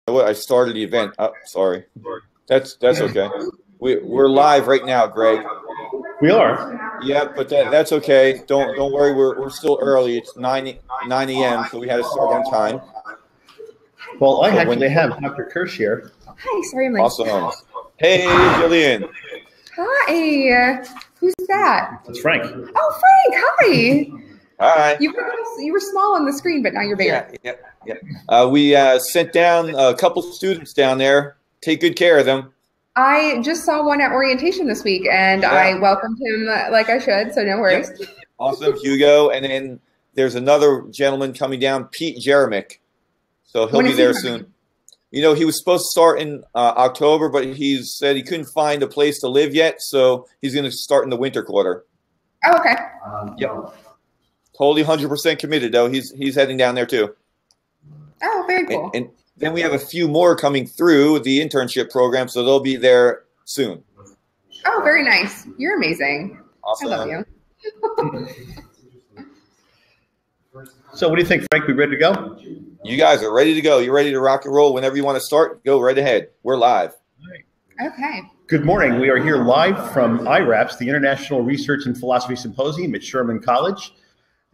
I started the event. Oh, sorry. That's okay. We're live right now, Greg. We are. Yeah, but that's okay. Don't worry. We're still early. It's 9 a.m. So we had to start on time. Well, I actually have Dr. Kirsch here. Hi, sorry, I'm like. Awesome. Hey, Jillian. Hi. Who's that? It's Frank. Oh, Frank. Hi. Hi. You were small on the screen, but now you're bigger. Yeah. We sent down a couple students down there. Take good care of them. I just saw one at orientation this week, and I welcomed him like I should, so no worries. Yep. Awesome, Hugo. And then there's another gentleman coming down, Pete Jeremick. So he'll be there soon. You know, he was supposed to start in October, but he said he couldn't find a place to live yet, so he's going to start in the winter quarter. Oh, okay. Yep. Totally 100% committed, though. He's heading down there, too. Oh, very cool. And then we have a few more coming through the internship program, so they'll be there soon. Oh, very nice. You're amazing. Awesome. I love you. So what do you think, Frank? We ready to go? You guys are ready to go. You're ready to rock and roll. Whenever you want to start, go right ahead. We're live. Okay. Good morning. We are here live from IRAPS, the International Research and Philosophy Symposium at Sherman College.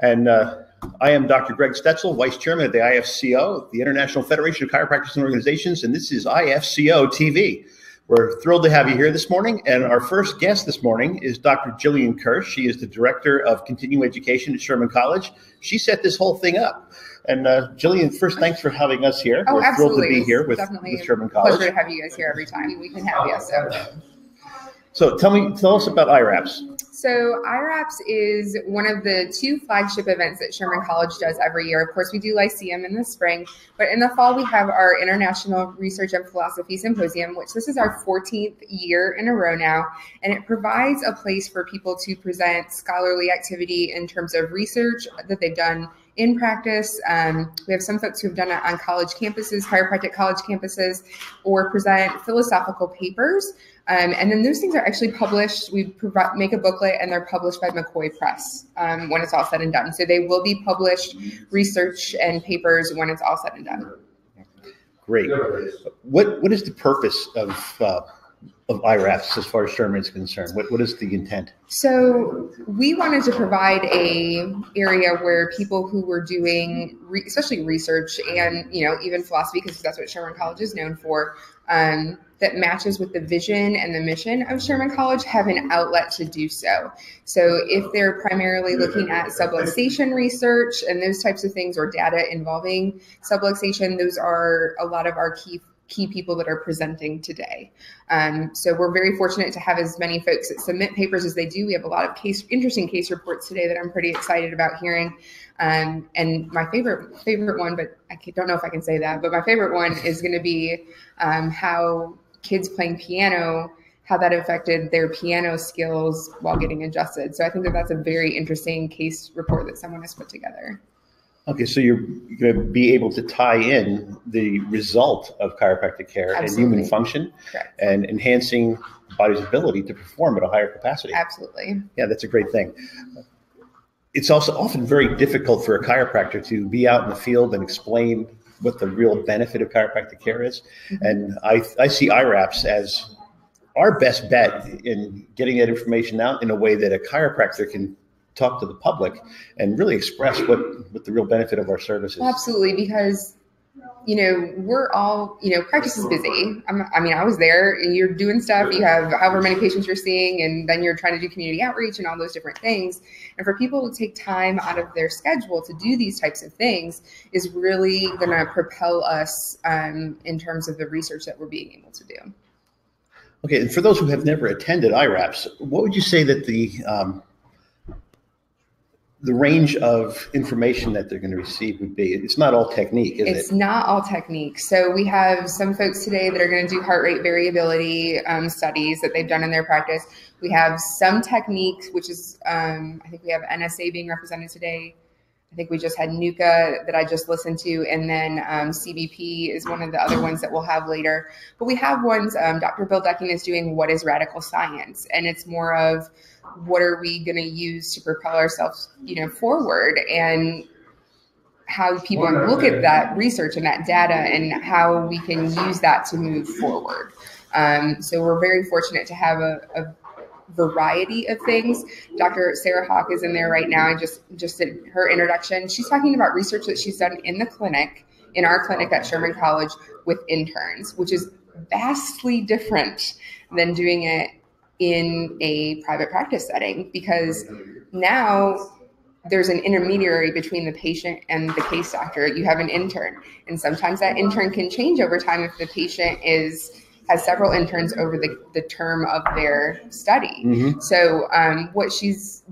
And I am Dr. Greg Stetzel, Vice Chairman of the IFCO, the International Federation of Chiropractors and Organizations, and this is IFCO TV. We're thrilled to have you here this morning, and our first guest this morning is Dr. Jillian Kirsch. She is the Director of Continuing Education at Sherman College. She set this whole thing up. And Jillian, first, thanks for having us here. Oh, We're absolutely. thrilled to be here with Sherman College. Pleasure to have you guys here every time we can have you. So tell us about IRAPS. So IRAPS is one of the 2 flagship events that Sherman College does every year. Of course, we do Lyceum in the spring, but in the fall we have our International Research and Philosophy Symposium, which this is our 14th year in a row now, and it provides a place for people to present scholarly activity in terms of research that they've done in practice. We have some folks who have done it on college campuses, chiropractic college campuses, or present philosophical papers. And then those things are actually published. We make a booklet, and they're published by McCoy Press when it's all said and done. So they will be published research and papers when it's all said and done. Great. What is the purpose of IRAPS as far as Sherman is concerned? What is the intent? So we wanted to provide a area where people who were doing, especially research and even philosophy, because that's what Sherman College is known for, that matches with the vision and the mission of Sherman College, have an outlet to do so. So if they're primarily looking at subluxation research and those types of things, or data involving subluxation, those are a lot of our key people that are presenting today. So we're very fortunate to have as many folks that submit papers as they do. We have a lot of interesting case reports today that I'm pretty excited about hearing. And my favorite one, but I don't know if I can say that, but my favorite one is going to be how kids playing piano, how that affected their piano skills while getting adjusted. So I think that that's a very interesting case report that someone has put together. Okay, so you're going to be able to tie in the result of chiropractic care and human function. Correct. And enhancing the body's ability to perform at a higher capacity. Absolutely. Yeah, that's a great thing. It's also often very difficult for a chiropractor to be out in the field and explain what the real benefit of chiropractic care is. Mm-hmm. And I see IRAPS as our best bet in getting that information out in a way that a chiropractor can talk to the public and really express what the real benefit of our service is. Absolutely, because we're all, practice is busy. I was there, and you're doing stuff. You have however many patients you're seeing, and then you're trying to do community outreach and all those different things. And for people to take time out of their schedule to do these types of things is really going to propel us in terms of the research that we're being able to do. Okay, and for those who have never attended IRAPS, what would you say that the range of information that they're going to receive would be? It's not all technique, is it? It's not all technique. So we have some folks today that are going to do heart rate variability studies that they've done in their practice. We have some techniques, which is, I think we have NSA being represented today. I think we just had NUCA that I just listened to, and then CBP is one of the other ones that we'll have later. But we have ones, Dr. Bill Decking is doing What is Radical Science? And it's more of, what are we going to use to propel ourselves, forward? And how people look at that research and that data and how we can use that to move forward. So we're very fortunate to have a variety of things. Dr. Sarah Hawk is in there right now. I just did her introduction. She's talking about research that she's done in the clinic, in our clinic at Sherman College with interns, which is vastly different than doing it in a private practice setting, because now there's an intermediary between the patient and the case doctor. You have an intern, and sometimes that intern can change over time if the patient has several interns over the term of their study. Mm-hmm. So what she's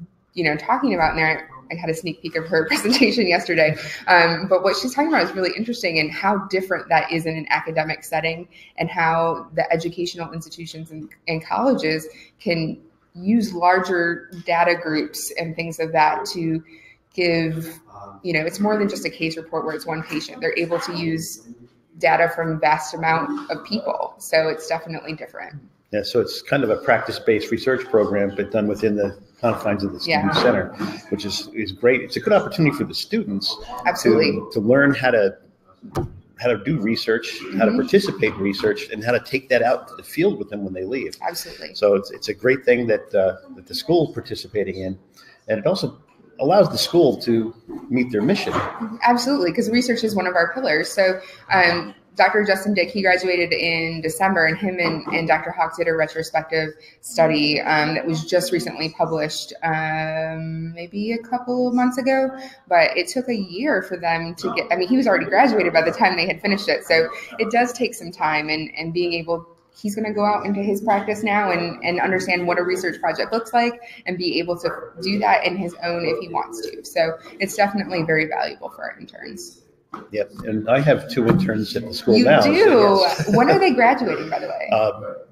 talking about in there, I had a sneak peek of her presentation yesterday, but what she's talking about is really interesting, and how different that is in an academic setting, and how the educational institutions and colleges can use larger data groups and things of that to give, it's more than just a case report where it's one patient. They're able to use data from a vast amount of people. So it's definitely different. Yeah, so it's kind of a practice-based research program, but done within the confines of the student center, which is great. It's a good opportunity for the students to learn how to do research, how to participate in research, and how to take that out to the field with them when they leave. Absolutely. So it's a great thing that the school is participating in, and it also allows the school to meet their mission. Absolutely, because research is one of our pillars. So Dr. Justin Dick, he graduated in December, and him and Dr. Hawk did a retrospective study that was just recently published, maybe a couple of months ago, but it took a year for them to get, he was already graduated by the time they had finished it. So it does take some time, and being able, he's going to go out into his practice now and understand what a research project looks like, and be able to do that in his own if he wants to. So it's definitely very valuable for our interns. Yep, and I have 2 interns at the school now. You do? So yes. When are they graduating, by the way?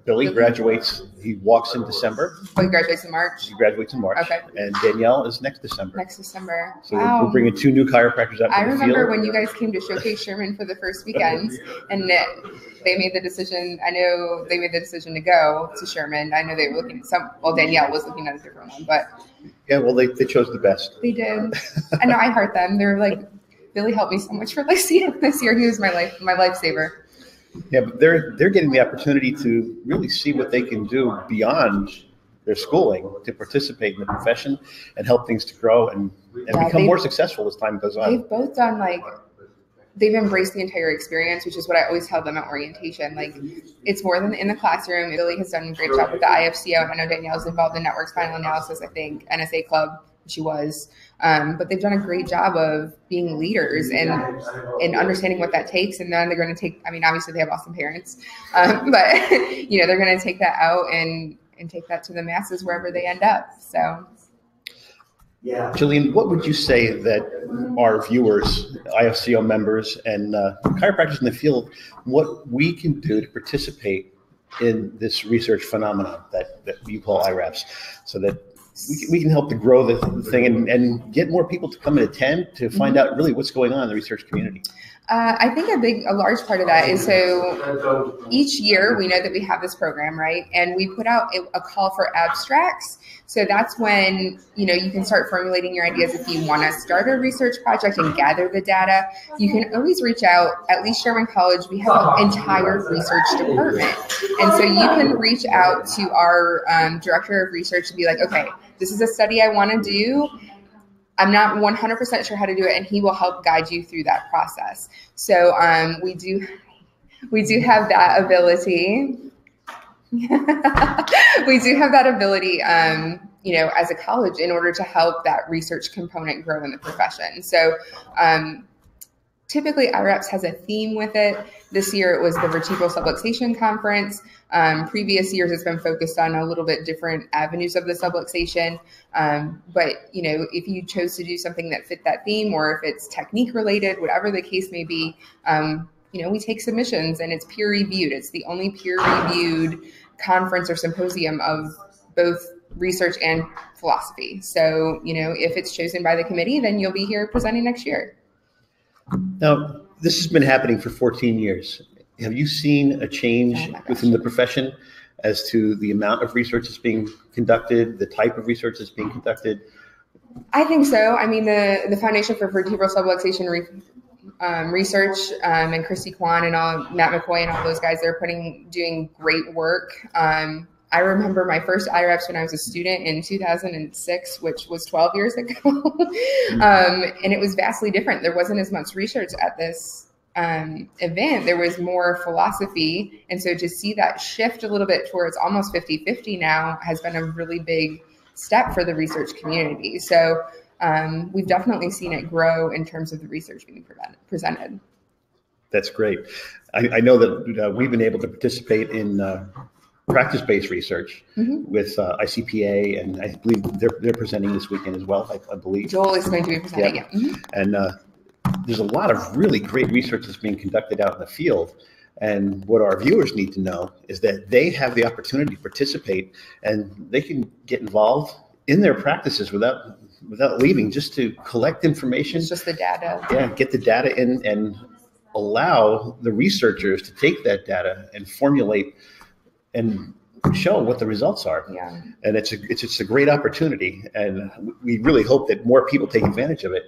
Billy graduates, he walks in December. Oh, he graduates in March? He graduates in March. Okay. And Danielle is next December. So wow. We're bringing 2 new chiropractors out. I remember when you guys came to showcase Sherman for the first weekend, and they made the decision. I know they made the decision to go to Sherman. I know they were looking at Danielle was looking at a different one, but yeah, well, they chose the best. They did. I know, I heard them. They were like, Billy helped me so much for this year. He was my lifesaver. Yeah, but they're getting the opportunity to really see what they can do beyond their schooling, to participate in the profession and help things to grow and become more successful as time goes on. They've both done they've embraced the entire experience, which is what I always tell them at orientation. It's more than in the classroom. Billy has done a great job with the IFCO, and I know Danielle's involved in network spinal analysis, I think, NSA Club. She was, but they've done a great job of being leaders and understanding what that takes. And then they're going to take, obviously they have awesome parents, but they're going to take that out and take that to the masses wherever they end up. So. Yeah. Jillian, what would you say that our viewers, IFCO members, and chiropractors in the field, what we can do to participate in this research phenomenon that you call IRAPS, so that we can help to grow the thing and get more people to come and attend to find out really what's going on in the research community? I think a large part of that is, so each year we know that we have this program, right? And we put out a call for abstracts. So that's when, you can start formulating your ideas. If you want to start a research project and gather the data, you can always reach out. At least Sherman College, we have an entire research department. And so you can reach out to our director of research and be like, okay, this is a study I want to do. I'm not 100% sure how to do it, and he will help guide you through that process. So we do have that ability. We do have that ability, as a college, in order to help that research component grow in the profession. So typically IRAPS has a theme with it. This year it was the Vertebral Subluxation Conference. Previous years it's been focused on a little bit different avenues of the subluxation. But if you chose to do something that fit that theme, or if it's technique related, whatever the case may be, we take submissions and it's peer reviewed. It's the only peer reviewed conference or symposium of both research and philosophy. So, if it's chosen by the committee, then you'll be here presenting next year. Now, this has been happening for 14 years. Have you seen a change within the profession as to the amount of research that's being conducted, the type of research that's being conducted? I think so. I mean, the Foundation for Vertebral Subluxation Research and Christy Kwan and Matt McCoy and all those guys, they're doing great work. I remember my first IRAPS when I was a student in 2006, which was 12 years ago. And it was vastly different. There wasn't as much research at this event. There was more philosophy. And so to see that shift a little bit towards almost 50-50 now has been a really big step for the research community. So we've definitely seen it grow in terms of the research being presented. That's great. I know that we've been able to participate in practice-based research with ICPA, and I believe they're presenting this weekend as well. I believe Joel is going to be presenting. Yeah. And there's a lot of really great research that's being conducted out in the field. And what our viewers need to know is that they have the opportunity to participate, and they can get involved in their practices without leaving, just to collect information. It's just the data. Yeah, get the data in and allow the researchers to take that data and formulate and show what the results are. Yeah. And it's a great opportunity, and we really hope that more people take advantage of it.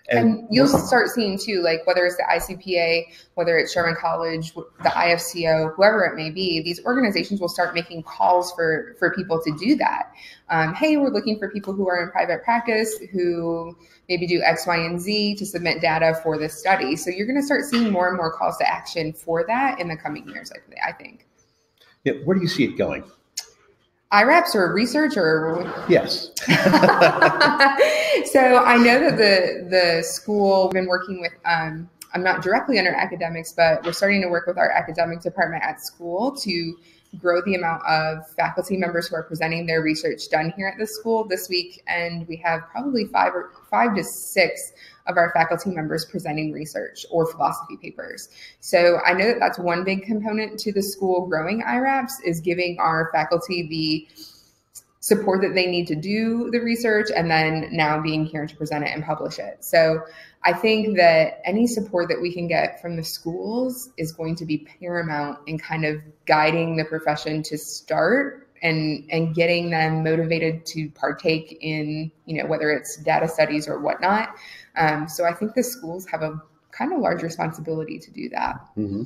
And you'll start seeing too, like whether it's the ICPA, whether it's Sherman College, the IFCO, whoever it may be, these organizations will start making calls for people to do that. Hey, we're looking for people who are in private practice who maybe do X, Y, and Z to submit data for this study. So you're going to start seeing more and more calls to action for that in the coming years, I think. Yeah, where do you see it going? IRAPS or research or? Yes. So I know that the school, we've been working with, I'm not directly under academics, but we're starting to work with our academic department at school to grow the amount of faculty members who are presenting their research done here at the school this week. And we have probably five to six of our faculty members presenting research or philosophy papers. So I know that that's one big component to the school growing IRAPS, is giving our faculty the support that they need to do the research, and then now being here to present it and publish it. So I think that any support that we can get from the schools is going to be paramount in kind of guiding the profession to start and getting them motivated to partake in, whether it's data studies or whatnot. So I think the schools have a kind of large responsibility to do that. Mm-hmm.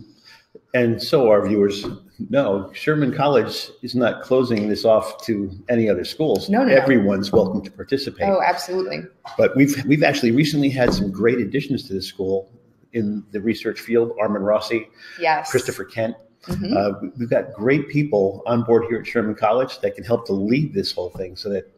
And so our viewers know, Sherman College is not closing this off to any other schools. No. Everyone's welcome to participate. Oh, absolutely. But we've actually recently had some great additions to the school in the research field. Armin Rossi, yes, Christopher Kent. Mm-hmm. We've got great people on board here at Sherman College that can help to lead this whole thing, so that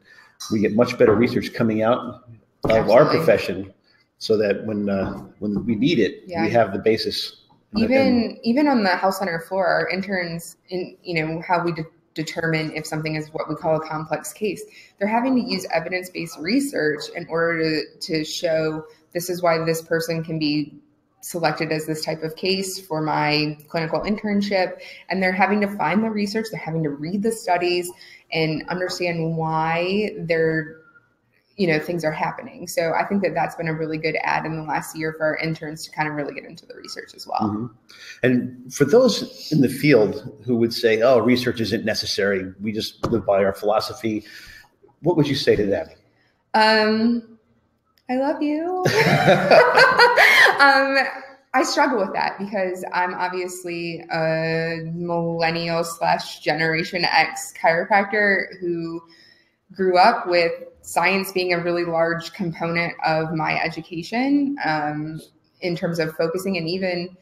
we get much better research coming out of our profession, so that when we need it, we have the basis. Even on the health center floor, our interns, how we determine if something is what we call a complex case, they're having to use evidence-based research in order to show this is why this person can be selected as this type of case for my clinical internship. And they're having to find the research, they're having to read the studies and understand why things are happening. So I think that that's been a really good add in the last year for our interns to kind of really get into the research as well. Mm-hmm. And for those in the field who would say, oh, research isn't necessary, we just live by our philosophy, what would you say to them? I love you. I struggle with that because I'm obviously a millennial / Generation X chiropractor who grew up with science being a really large component of my education in terms of focusing. And even,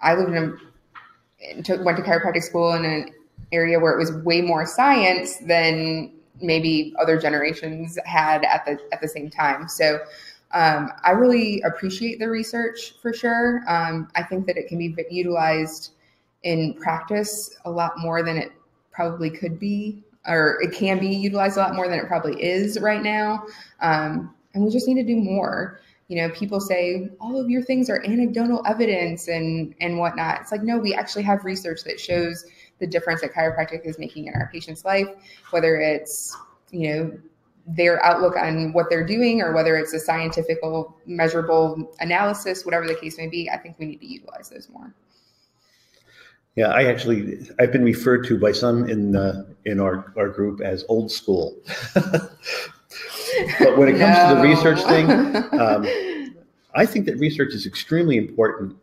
I lived went to chiropractic school in an area where it was way more science than maybe other generations had at the same time. So I really appreciate the research for sure. I think that it can be utilized in practice a lot more than it probably could be, or it can be utilized a lot more than it probably is right now. And we just need to do more. People say all of your things are anecdotal evidence and whatnot. It's like, no, we actually have research that shows the difference that chiropractic is making in our patient's life, whether it's, their outlook on what they're doing or whether it's a scientific measurable analysis, whatever the case may be. I think we need to utilize those more. Yeah, I've been referred to by some in our group as old school. But when it comes to the research thing, I think that research is extremely important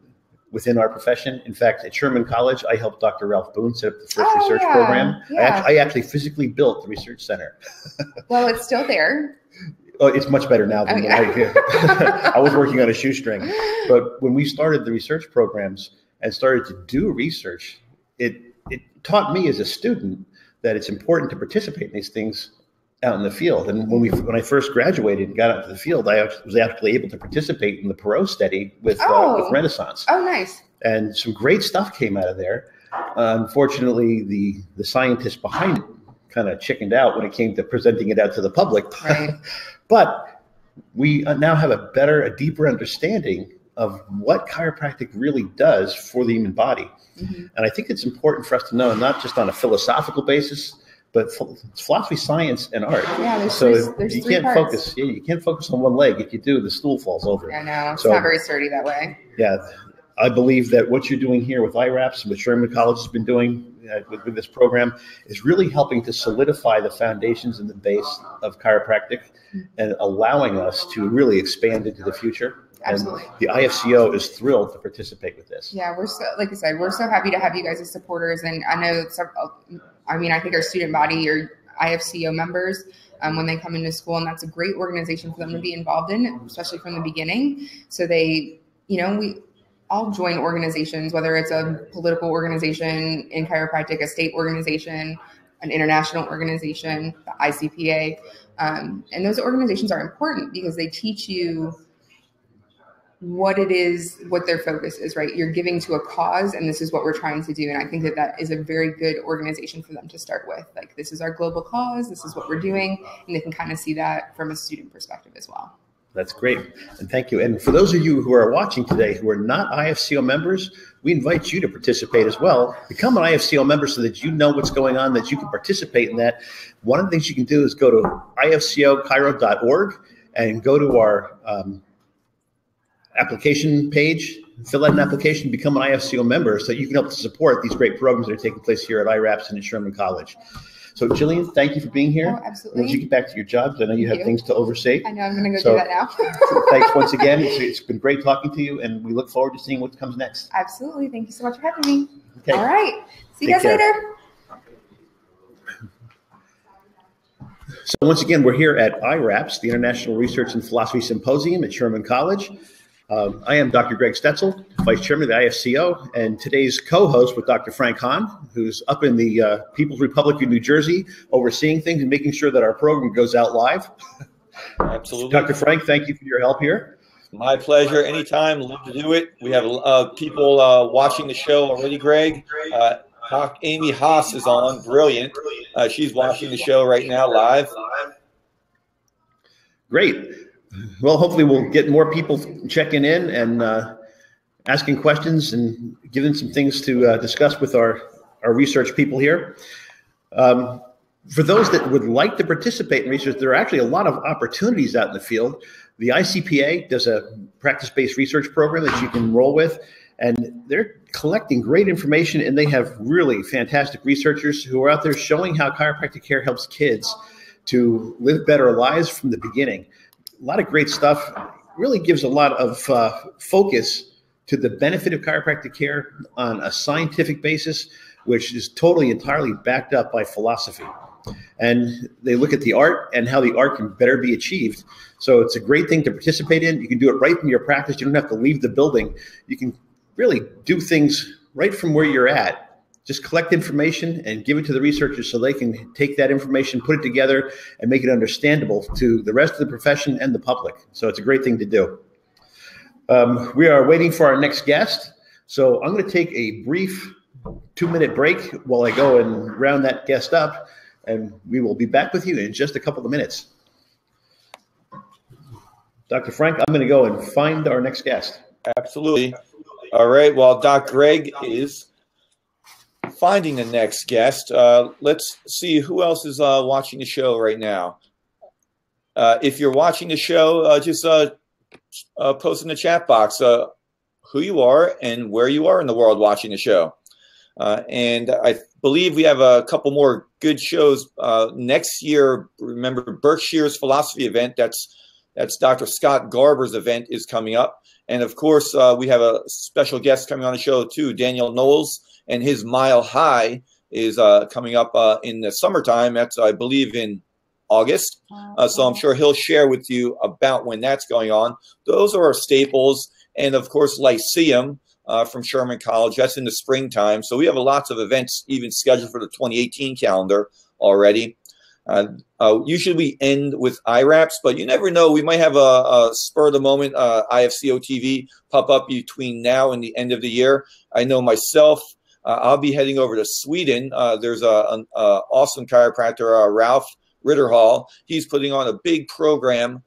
within our profession. In fact, at Sherman College, I helped Dr. Ralph Boone set up the first research program. Yeah. I actually physically built the research center. Well, it's still there. Oh, it's much better now than I was working on a shoestring. But when we started the research programs and started to do research, it taught me as a student that it's important to participate in these things out in the field. And when I first graduated and got out to the field, I was actually able to participate in the Perot study with Renaissance. Oh, nice. And some great stuff came out of there. Unfortunately, the scientists behind it kind of chickened out when it came to presenting it out to the public. Right. But we now have a deeper understanding of what chiropractic really does for the human body. Mm-hmm. And I think it's important for us to know, not just on a philosophical basis, but philosophy, science, and art. Yeah, there's you can't focus. Yeah, you can't focus on one leg. If you do, the stool falls over. I know. It's not very sturdy that way. Yeah, I believe that what you're doing here with IRAPS and what Sherman College has been doing with this program is really helping to solidify the foundations and the base of chiropractic and allowing us to really expand into the future. Absolutely. And the IFCO is thrilled to participate with this. Yeah, we're so, like I said, we're so happy to have you guys as supporters. And I know, I think our student body or IFCO members, when they come into school, and that's a great organization for them to be involved in, especially from the beginning. So they, we all join organizations, whether it's a political organization in chiropractic, a state organization, an international organization, the ICPA. And those organizations are important because they teach you what it is, what their focus is, right? You're giving to a cause, and this is what we're trying to do. And I think that is a very good organization for them to start with. Like, this is our global cause, this is what we're doing, and they can kind of see that from a student perspective as well. That's great. And thank you. And for those of you who are watching today who are not IFCO members, we invite you to participate as well. Become an IFCO member so that you know what's going on, that you can participate in that. One of the things you can do is go to ifcochiro.org and go to our application page, fill out an application, become an IFCO member so that you can help to support these great programs that are taking place here at IRAPS and at Sherman College. So, Jillian, thank you for being here. Oh, absolutely. As you get back to your jobs, I know you have things to oversee. I know, I'm going to go do that now. Thanks once again. It's been great talking to you, and we look forward to seeing what comes next. Absolutely. Thank you so much for having me. Okay. All right. See you guys later. So once again, we're here at IRAPS, the International Research and Philosophy Symposium at Sherman College. I am Dr. Greg Stetzel, Vice Chairman of the IFCO, and today's co-host with Dr. Frank Hahn, who's up in the People's Republic of New Jersey, overseeing things and making sure that our program goes out live. Absolutely. Dr. Frank, thank you for your help here. My pleasure. Anytime. Love to do it. We have people watching the show already, Greg. Amy Haas is on. Brilliant. She's watching the show right now live. Great. Well, hopefully we'll get more people checking in and asking questions and giving some things to discuss with our research people here. For those that would like to participate in research, there are actually a lot of opportunities out in the field. The ICPA does a practice-based research program that you can enroll with, and they're collecting great information, and they have really fantastic researchers who are out there showing how chiropractic care helps kids to live better lives from the beginning. A lot of great stuff. Really gives a lot of focus to the benefit of chiropractic care on a scientific basis, which is totally entirely backed up by philosophy. And they look at the art and how the art can better be achieved. So it's a great thing to participate in. You can do it right from your practice. You don't have to leave the building. You can really do things right from where you're at. Just collect information and give it to the researchers so they can take that information, put it together, and make it understandable to the rest of the profession and the public. So it's a great thing to do. We are waiting for our next guest. So I'm going to take a brief 2-minute break while I go and round that guest up, and we will be back with you in just a couple of minutes. Dr. Frank, I'm going to go and find our next guest. Absolutely. All right. Well, Dr. Greg is finding the next guest. Let's see who else is watching the show right now. If you're watching the show, just post in the chat box who you are and where you are in the world watching the show. And I believe we have a couple more good shows next year. Remember, Berkshire's philosophy event, that's Dr. Scott Garber's event, is coming up. And of course, we have a special guest coming on the show too, Daniel Knowles, and his Mile High is coming up in the summertime. That's, I believe, in August. So I'm sure he'll share with you about when that's going on. Those are our staples. And of course, Lyceum from Sherman College, that's in the springtime. So we have lots of events even scheduled for the 2018 calendar already. Usually we end with IRAPs, but you never know. We might have a spur of the moment IFCO TV pop up between now and the end of the year. I know myself, I'll be heading over to Sweden. There's an awesome chiropractor, Ralph Ritterhall. He's putting on a big program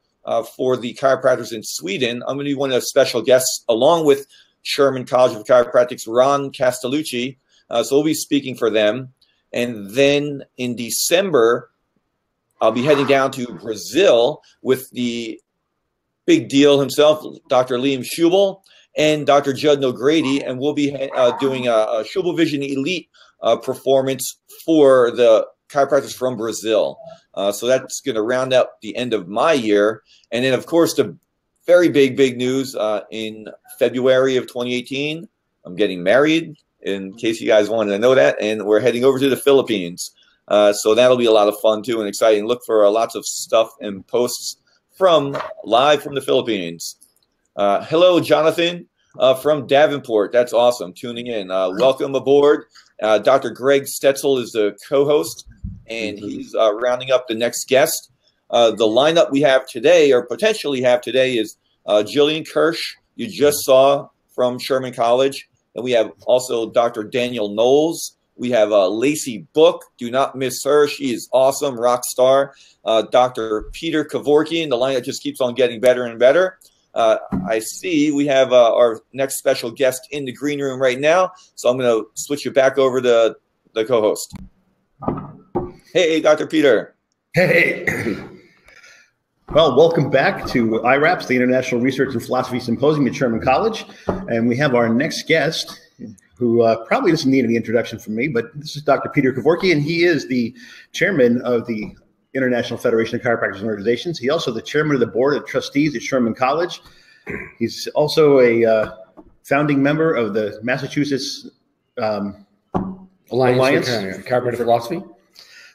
for the chiropractors in Sweden. I'm going to be one of the special guests along with Sherman College of Chiropractic's Ron Castellucci. So we'll be speaking for them. And then in December, I'll be heading down to Brazil with the big deal himself, Dr. Liam Schubel and Dr. Judd O'Grady, and we'll be doing a Schubel Vision Elite performance for the chiropractors from Brazil. So that's going to round out the end of my year. And then, of course, the very big news in February of 2018, I'm getting married, in case you guys wanted to know that, and we're heading over to the Philippines. So that'll be a lot of fun too and exciting. Look for lots of stuff and posts from live from the Philippines. Hello, Jonathan from Davenport. That's awesome. Tuning in. Welcome aboard. Dr. Greg Stetzel is the co-host, and he's rounding up the next guest. The lineup we have today, or potentially have today, is Jillian Kirsch, you just saw from Sherman College. And we have also Dr. Daniel Knowles. We have Lacey Book. Do not miss her. She is awesome, rock star. Dr. Peter Kevorkian. The lineup just keeps on getting better and better. I see we have our next special guest in the green room right now. So I'm going to switch you back over to the co-host. Hey, Dr. Peter. Hey. Well, welcome back to IRAPS, the International Research and Philosophy Symposium at Sherman College. And we have our next guest, who probably doesn't need any introduction from me, but this is Dr. Peter Kevorkian, and he is the chairman of the International Federation of Chiropractors and Organizations. He's also the chairman of the board of trustees at Sherman College. He's also a founding member of the Massachusetts Alliance for Chiropractic Philosophy.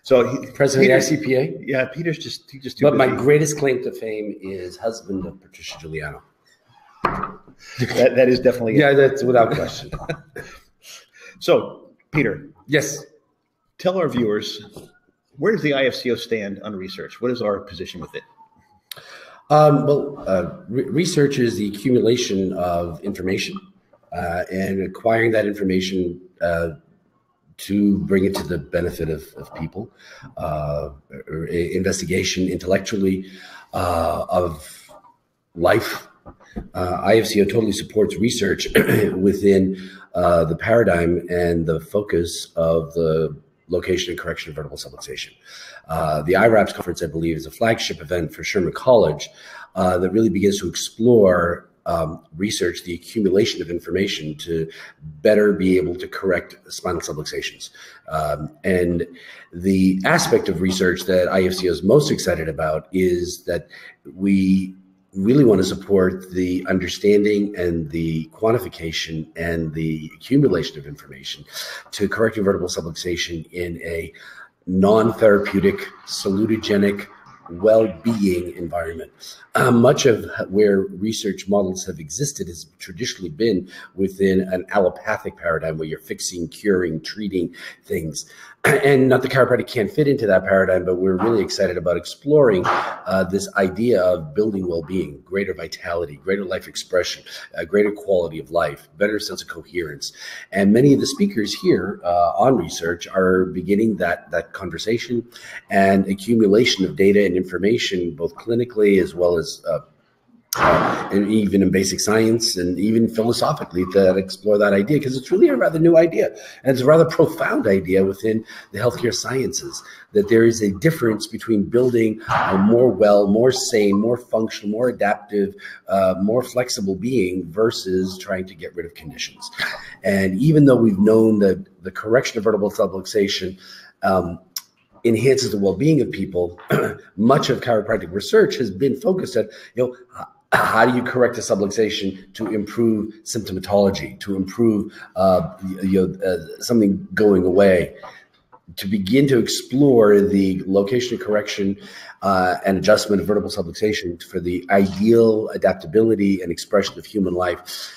So he, president of the ICPA. Yeah, Peter's just too busy. But my greatest claim to fame is husband of Patricia Giuliano. That is definitely yeah, that's without question. So, Peter. Yes. Tell our viewers, where does the IFCO stand on research? What is our position with it? Research is the accumulation of information and acquiring that information to bring it to the benefit of people, or investigation intellectually of life. IFCO totally supports research within the paradigm and the focus of the location and correction of vertebral subluxation. The IRAPS conference, I believe, is a flagship event for Sherman College that really begins to explore research, the accumulation of information to better be able to correct spinal subluxations. And the aspect of research that IFCO is most excited about is that we really want to support the understanding and the quantification and the accumulation of information to correct vertebral subluxation in a non-therapeutic, salutogenic, well-being environment. Much of where research models have existed has traditionally been within an allopathic paradigm where you're fixing, curing, treating things. And not the chiropractic can't fit into that paradigm, but we're really excited about exploring this idea of building well-being, greater vitality, greater life expression, greater quality of life, better sense of coherence. And many of the speakers here on research are beginning that conversation and accumulation of data and information, both clinically as well as and even in basic science and even philosophically that explore that idea, because it's really a rather new idea, and it's a rather profound idea within the healthcare sciences, that there is a difference between building a more well, more sane, more functional, more adaptive, more flexible being versus trying to get rid of conditions. And even though we've known that the correction of vertebral subluxation enhances the well-being of people, much of chiropractic research has been focused at, how do you correct a subluxation to improve symptomatology, to improve something going away, to begin to explore the location of correction and adjustment of vertebral subluxation for the ideal adaptability and expression of human life.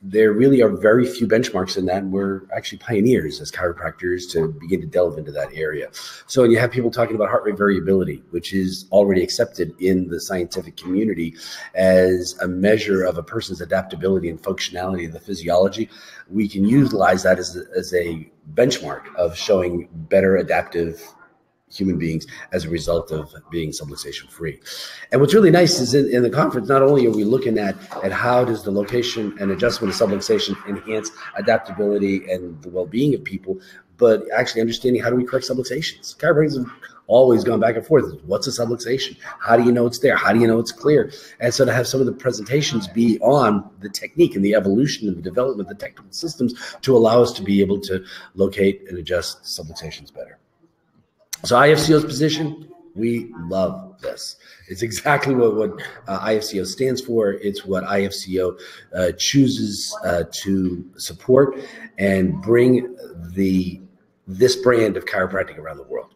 There really are very few benchmarks in that, and we're actually pioneers as chiropractors to begin to delve into that area. So when you have people talking about heart rate variability, which is already accepted in the scientific community as a measure of a person's adaptability and functionality of the physiology, we can utilize that as a benchmark of showing better adaptive human beings as a result of being subluxation free. And what's really nice is in the conference, not only are we looking at how does the location and adjustment of subluxation enhance adaptability and the well-being of people, but actually understanding how do we correct subluxations. Chiropractors have always gone back and forth. What's a subluxation? How do you know it's there? How do you know it's clear? And so to have some of the presentations be on the technique and the evolution and the development of the technical systems to allow us to be able to locate and adjust subluxations better. So IFCO's position, we love this. It's exactly what IFCO stands for. It's what IFCO chooses to support and bring this brand of chiropractic around the world.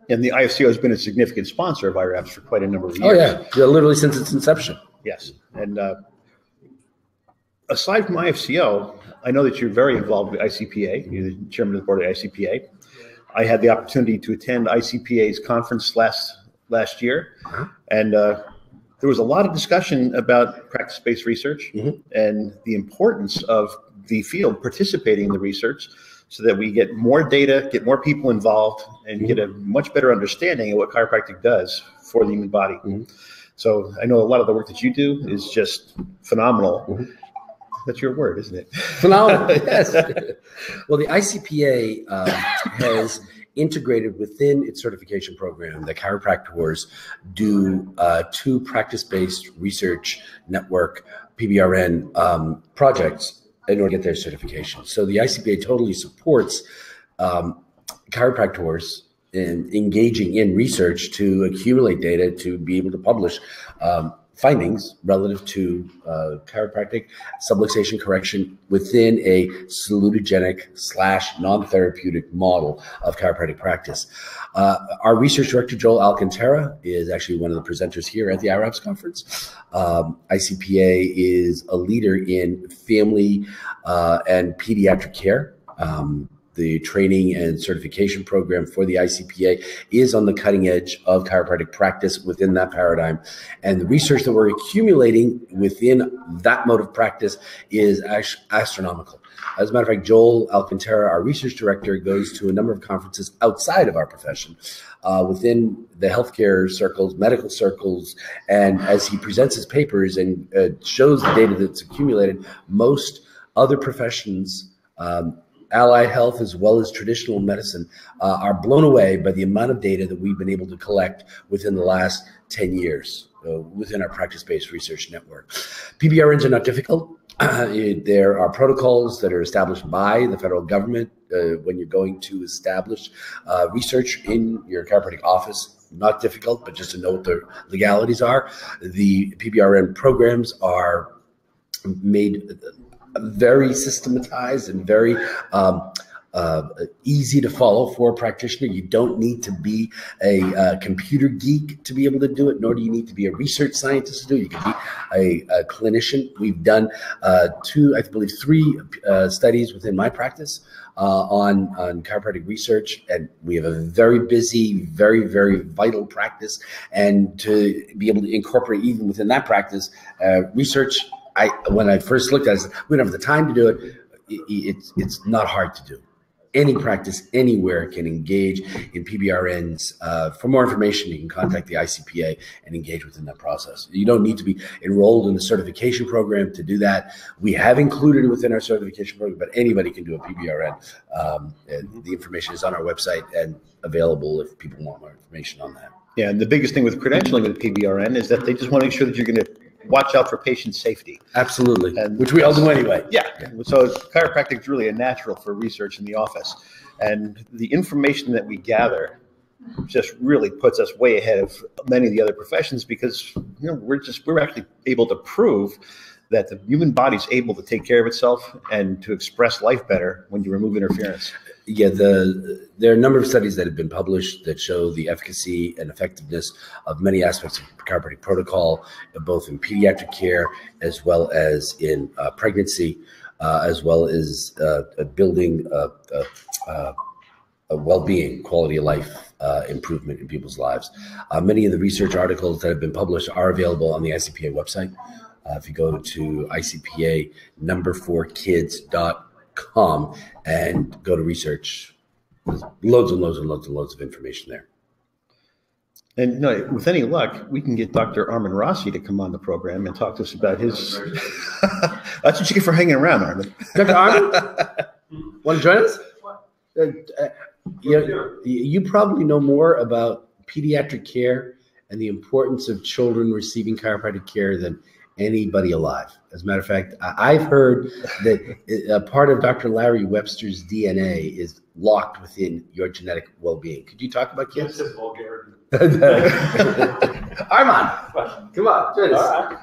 And the IFCO has been a significant sponsor of IRAPS for quite a number of years. Oh, yeah, literally since its inception. Yes. And aside from IFCO, I know that you're very involved with ICPA. You're the chairman of the board of ICPA. I had the opportunity to attend ICPA's conference last year, and there was a lot of discussion about practice-based research and the importance of the field participating in the research so that we get more data, get more people involved, and get a much better understanding of what chiropractic does for the human body. So I know a lot of the work that you do is just phenomenal. That's your word, isn't it? Phenomenal, yes. Well, the ICPA has integrated within its certification program that chiropractors do 2 practice-based research network, PBRN, projects in order to get their certification. So the ICPA totally supports chiropractors in engaging in research to accumulate data to be able to publish findings relative to chiropractic subluxation correction within a salutogenic / non-therapeutic model of chiropractic practice. Our research director, Joel Alcantara, is actually one of the presenters here at the IRAPS conference. ICPA is a leader in family and pediatric care. The training and certification program for the ICPA is on the cutting edge of chiropractic practice within that paradigm. And the research that we're accumulating within that mode of practice is astronomical. As a matter of fact, Joel Alcantara, our research director, goes to a number of conferences outside of our profession, within the healthcare circles, medical circles, and as he presents his papers and shows the data that's accumulated, most other professions, allied health as well as traditional medicine, are blown away by the amount of data that we've been able to collect within the last 10 years within our practice-based research network. PBRNs are not difficult. There are protocols that are established by the federal government when you're going to establish research in your chiropractic office. Not difficult, but just to know what the legalities are. The PBRN programs are made very systematized and very easy to follow for a practitioner. You don't need to be a computer geek to be able to do it, nor do you need to be a research scientist to do it. You can be a clinician. We've done 3 studies within my practice on chiropractic research, and we have a very busy, very, very vital practice. And to be able to incorporate even within that practice research, when I first looked at it, I said, we don't have the time to do it. It's not hard to do. any practice anywhere can engage in PBRNs. For more information, you can contact the ICPA and engage within that process. You don't need to be enrolled in the certification program to do that. We have included it within our certification program, but anybody can do a PBRN. The information is on our website and available if people want more information on that. Yeah, and the biggest thing with credentialing with the PBRN is that they just want to make sure that you're going to watch out for patient safety. Absolutely, and which we all do anyway. Yeah. So chiropractic is really a natural for research in the office, and the information that we gather just really puts us way ahead of many of the other professions, because we're actually able to prove that the human body's able to take care of itself and to express life better when you remove interference. Yeah, there are a number of studies that have been published that show the efficacy and effectiveness of many aspects of chiropractic protocol, both in pediatric care as well as in pregnancy, as well as building a well-being, quality of life improvement in people's lives. Many of the research articles that have been published are available on the ICPA website. If you go to ICPA4kids.com and go to research, there's loads and loads and loads and loads of information there. And with any luck, we can get Dr. Armin Rossi to come on the program and talk to us about his. That's what you get for hanging around, Armin. Dr. Armin, want to join us? You probably know more about pediatric care and the importance of children receiving chiropractic care than anybody alive. As a matter of fact, I've heard that a part of Dr. Larry Webster's DNA is locked within your genetic well-being. Could you talk about kids? This is vulgarity. Armand, come on, join us. All right.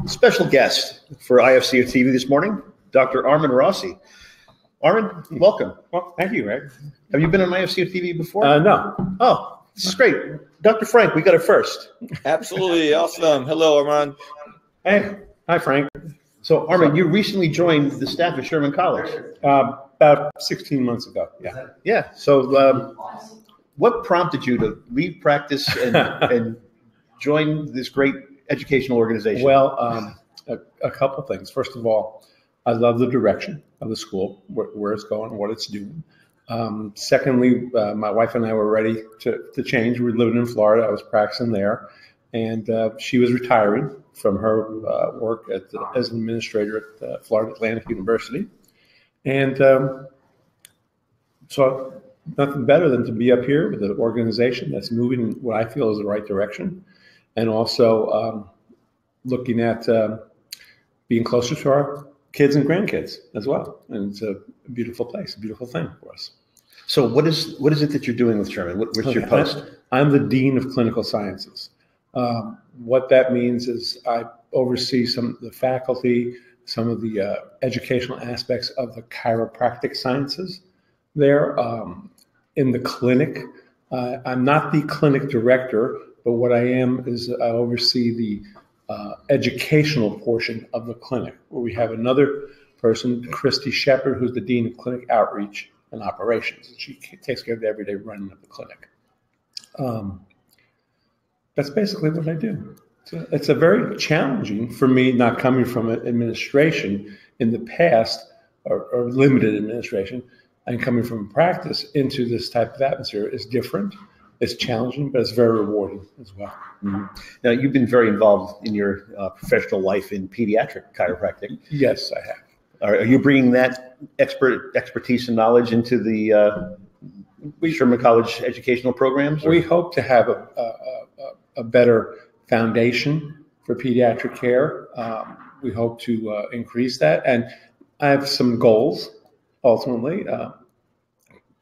Special guest for IFCO TV this morning, Dr. Armin Rossi. Armin, welcome. Well, thank you, Greg. Have you been on IFCO TV before? No. Oh, this is great. Dr. Frank, we got it first. Absolutely awesome. Hello, Armand. Hey, hi, Frank. So, Armin, you recently joined the staff at Sherman College. About 16 months ago. Yeah. Yeah. So, what prompted you to leave practice and join this great educational organization? Well, a couple things. First of all, I love the direction of the school, where it's going, what it's doing. Secondly, my wife and I were ready to change. We were living in Florida. I was practicing there, and she was retiring from her work as an administrator at Florida Atlantic University. And so nothing better than to be up here with an organization that's moving in what I feel is the right direction, and also looking at being closer to our kids and grandkids as well. And it's a beautiful place, a beautiful thing for us. So what is it that you're doing with Sherman? What's your post? I'm the Dean of Clinical Sciences. What that means is I oversee some of the faculty, some of the educational aspects of the chiropractic sciences there. In the clinic, I'm not the clinic director, but what I am is I oversee the educational portion of the clinic, where we have another person, Christy Shepard, who's the Dean of Clinic Outreach and Operations. She takes care of the everyday running of the clinic. That's basically what I do. So it's a very challenging for me, not coming from administration in the past, or limited administration, and coming from practice into this type of atmosphere is different. It's challenging, but it's very rewarding as well. Mm-hmm. Now, you've been very involved in your professional life in pediatric chiropractic. Yes, I have. Are you bringing that expertise and knowledge into the Sherman College educational programs? Or? We hope to have a better foundation for pediatric care. We hope to increase that. And I have some goals, ultimately,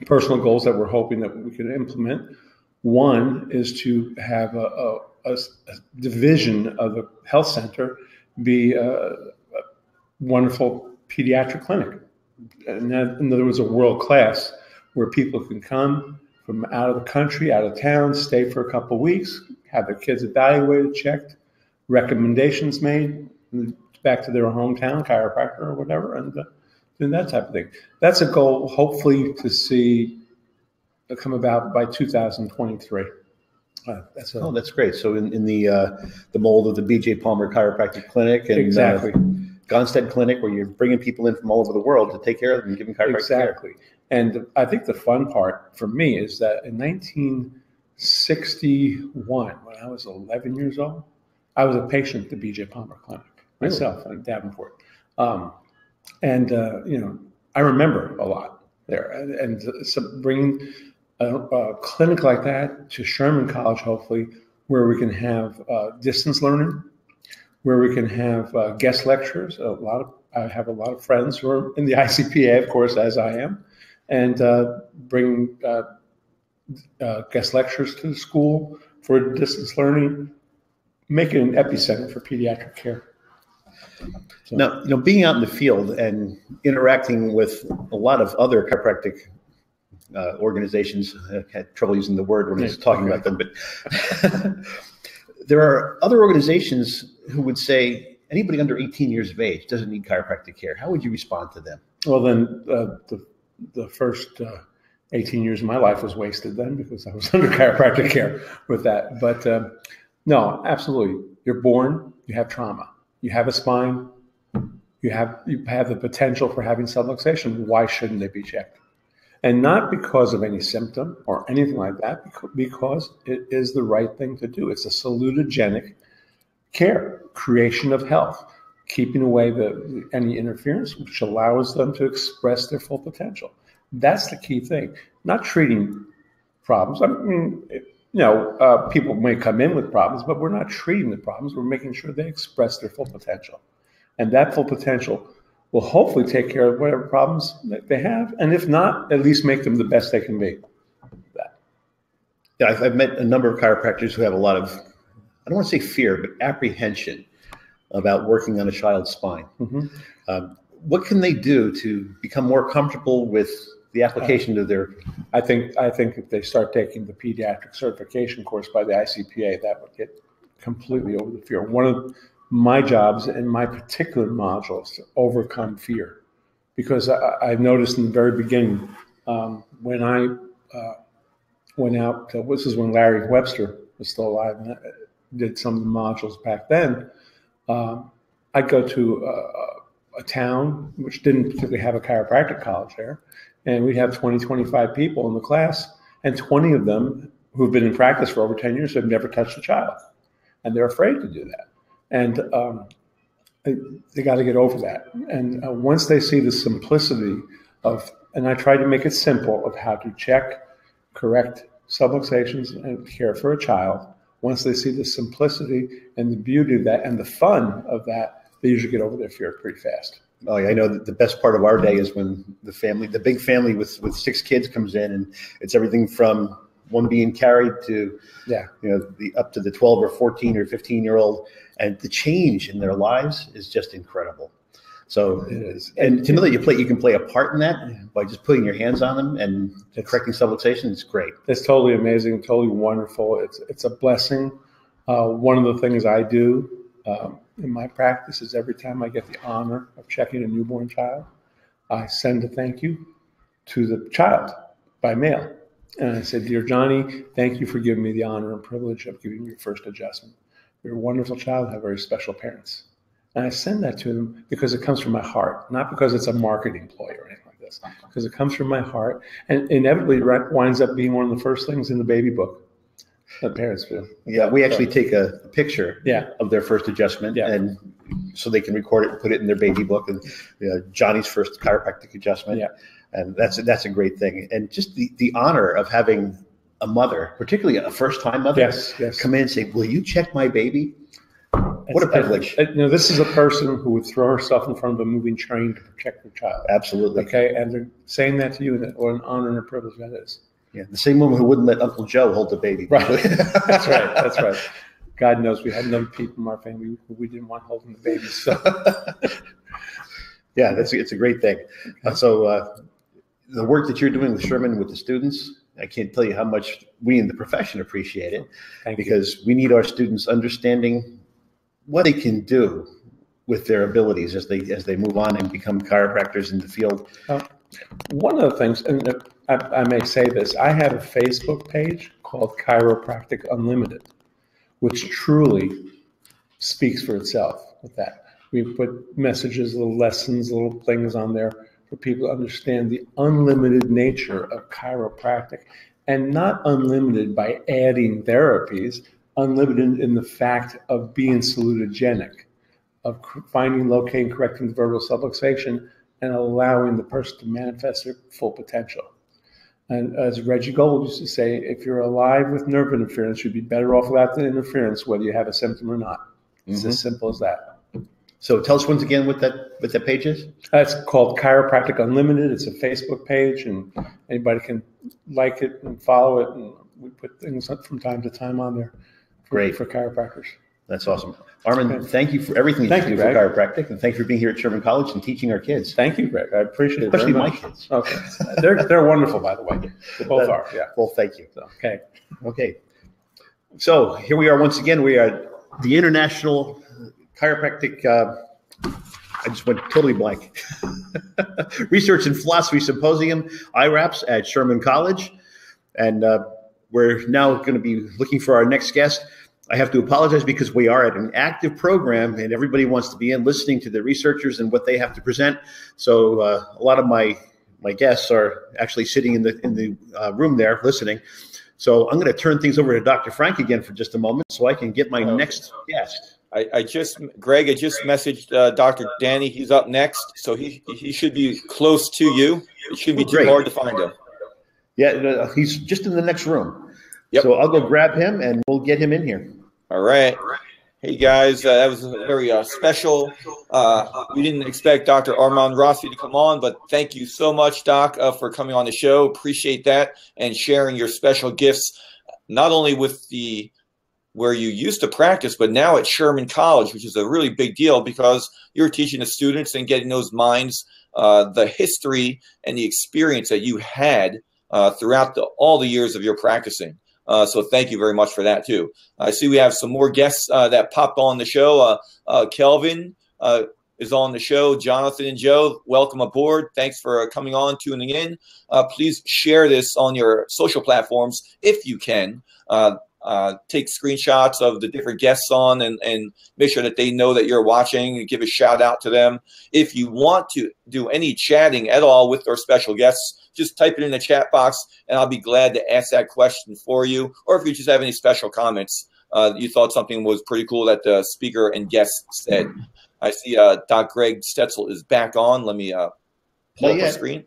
personal goals that we're hoping that we can implement. One is to have a division of the health center be a wonderful pediatric clinic. And that, in other words, a world class where people can come from out of the country, out of town, stay for a couple of weeks, have their kids evaluated, checked, recommendations made, back to their hometown chiropractor or whatever, and that type of thing. That's a goal, hopefully, to see come about by 2023. That's great. So in the mold of the B.J. Palmer Chiropractic Clinic, and exactly. Gonstead Clinic, where you're bringing people in from all over the world to take care of them and give them chiropractic care. Exactly. And I think the fun part for me is that in 1961, when I was 11 years old, I was a patient at the B.J. Palmer Clinic myself in Davenport. You know, I remember a lot there. And so bringing a clinic like that to Sherman College, hopefully, where we can have distance learning, where we can have guest lectures. I have a lot of friends who are in the ICPA, of course, as I am, and bring guest lectures to the school for distance learning, make it an epicenter for pediatric care. So. Now, you know, being out in the field and interacting with a lot of other chiropractic organizations, I had trouble using the word when I was talking about them, but there are other organizations who would say anybody under 18 years of age doesn't need chiropractic care. How would you respond to them? Well, then the first 18 years of my life was wasted then, because I was under chiropractic care with that. But no, absolutely. You're born, you have trauma. You have a spine, you have the potential for having subluxation. Why shouldn't they be checked? And not because of any symptom or anything like that, because it is the right thing to do. It's a salutogenic care, creation of health, keeping away any interference, which allows them to express their full potential. That's the key thing. Not treating problems. I mean, you know, people may come in with problems, but we're not treating the problems. We're making sure they express their full potential. And that full potential will hopefully take care of whatever problems that they have. And if not, at least make them the best they can be. Yeah, I've met a number of chiropractors who have a lot of, I don't want to say fear, but apprehension about working on a child's spine. Mm-hmm. What can they do to become more comfortable with the application of their? I think if they start taking the pediatric certification course by the ICPA, that would get completely over the fear. One of my jobs in my particular module is to overcome fear, because I've noticed in the very beginning when I went out. This is when Larry Webster was still alive, and I did some of the modules back then. I'd go to a town which didn't particularly have a chiropractic college there, and we'd have 20, 25 people in the class, and 20 of them who've been in practice for over 10 years have never touched a child, and they're afraid to do that. And they got to get over that. And once they see the simplicity of, and I try to make it simple, of how to check, correct subluxations and care for a child, once they see the simplicity and the beauty of that and the fun of that, they usually get over their fear pretty fast. Oh, yeah, I know that the best part of our day is when the big family with 6 kids comes in, and it's everything from one being carried to, up to the 12 or 14 or 15-year-old, and the change in their lives is just incredible. So it is. And to know that you can play a part in that by just putting your hands on them and correcting subluxation is great. It's totally amazing, totally wonderful. It's a blessing. One of the things I do in my practice is every time I get the honor of checking a newborn child, I send a thank you to the child by mail. And I said, "Dear Johnny, thank you for giving me the honor and privilege of giving you your first adjustment. You're a wonderful child, have very special parents." And I send that to them because it comes from my heart, not because it's a marketing ploy or anything like this, because it comes from my heart. And inevitably it winds up being one of the first things in the baby book that parents do. Yeah, we actually take a picture of their first adjustment, and so they can record it and put it in their baby book, and Johnny's first chiropractic adjustment. Yeah. And that's a great thing. And just the honor of having a mother, particularly a first-time mother, come in and say, "Will you check my baby?" What a privilege. This is a person who would throw herself in front of a moving train to protect her child. Absolutely. Okay, and they're saying that to you, and what an honor and a privilege that is. Yeah, the same woman who wouldn't let Uncle Joe hold the baby. Right. That's right. That's right. God knows we had enough people in our family who we didn't want holding the babies. So. Yeah, it's a great thing. So the work that you're doing with Sherman, with the students, I can't tell you how much we in the profession appreciate it. Because we need our students understanding what they can do with their abilities as they move on and become chiropractors in the field. One of the things, and I may say this, I have a Facebook page called Chiropractic Unlimited, which truly speaks for itself with that. We put messages, little lessons, little things on there for people to understand the unlimited nature of chiropractic, and not unlimited by adding therapies, unlimited in the fact of being salutogenic, of finding, locating, correcting the vertebral subluxation, and allowing the person to manifest their full potential. And as Reggie Gold used to say, if you're alive with nerve interference, you'd be better off without the interference, whether you have a symptom or not. It's as simple as that. So tell us once again what that page is. It's called Chiropractic Unlimited. It's a Facebook page, and anybody can like it and follow it. And we put things up from time to time on there. Great for chiropractors. That's awesome. Armin, thank you for everything you do for chiropractic, and thank you for being here at Sherman College and teaching our kids. Thank you, Greg. I appreciate it. Especially my kids. Okay. They're wonderful, by the way. They both are, yeah. Well, thank you. Okay. So here we are once again. We are at the International Chiropractic, I just went totally blank. Research and Philosophy Symposium, IRAPS at Sherman College. And we're now going to be looking for our next guest. I have to apologize because we are at an active program and everybody wants to be in listening to the researchers and what they have to present. So a lot of my guests are actually sitting in the room there listening. So I'm going to turn things over to Dr. Frank again for just a moment so I can get my next guest. Greg, I just messaged Dr. Danny. He's up next, so he should be close to you. It shouldn't be too hard to find him. Yeah, he's just in the next room. Yep. So I'll go grab him and we'll get him in here. All right. Hey, guys, that was very special. We didn't expect Dr. Armand Rossi to come on, but thank you so much, Doc, for coming on the show. Appreciate that and sharing your special gifts, not only with where you used to practice, but now at Sherman College, which is a really big deal because you're teaching the students and getting those minds, the history and the experience that you had throughout all the years of your practicing. So thank you very much for that, too. I see we have some more guests that popped on the show. Kelvin is on the show. Jonathan and Joe, welcome aboard. Thanks for coming on, tuning in. Please share this on your social platforms if you can. Take screenshots of the different guests on and make sure that they know that you're watching and give a shout out to them. If you want to do any chatting at all with our special guests, just type it in the chat box and I'll be glad to ask that question for you. Or if you just have any special comments, you thought something was pretty cool that the speaker and guest said. I see Doc Greg Stetzel is back on. Let me pull up the screen.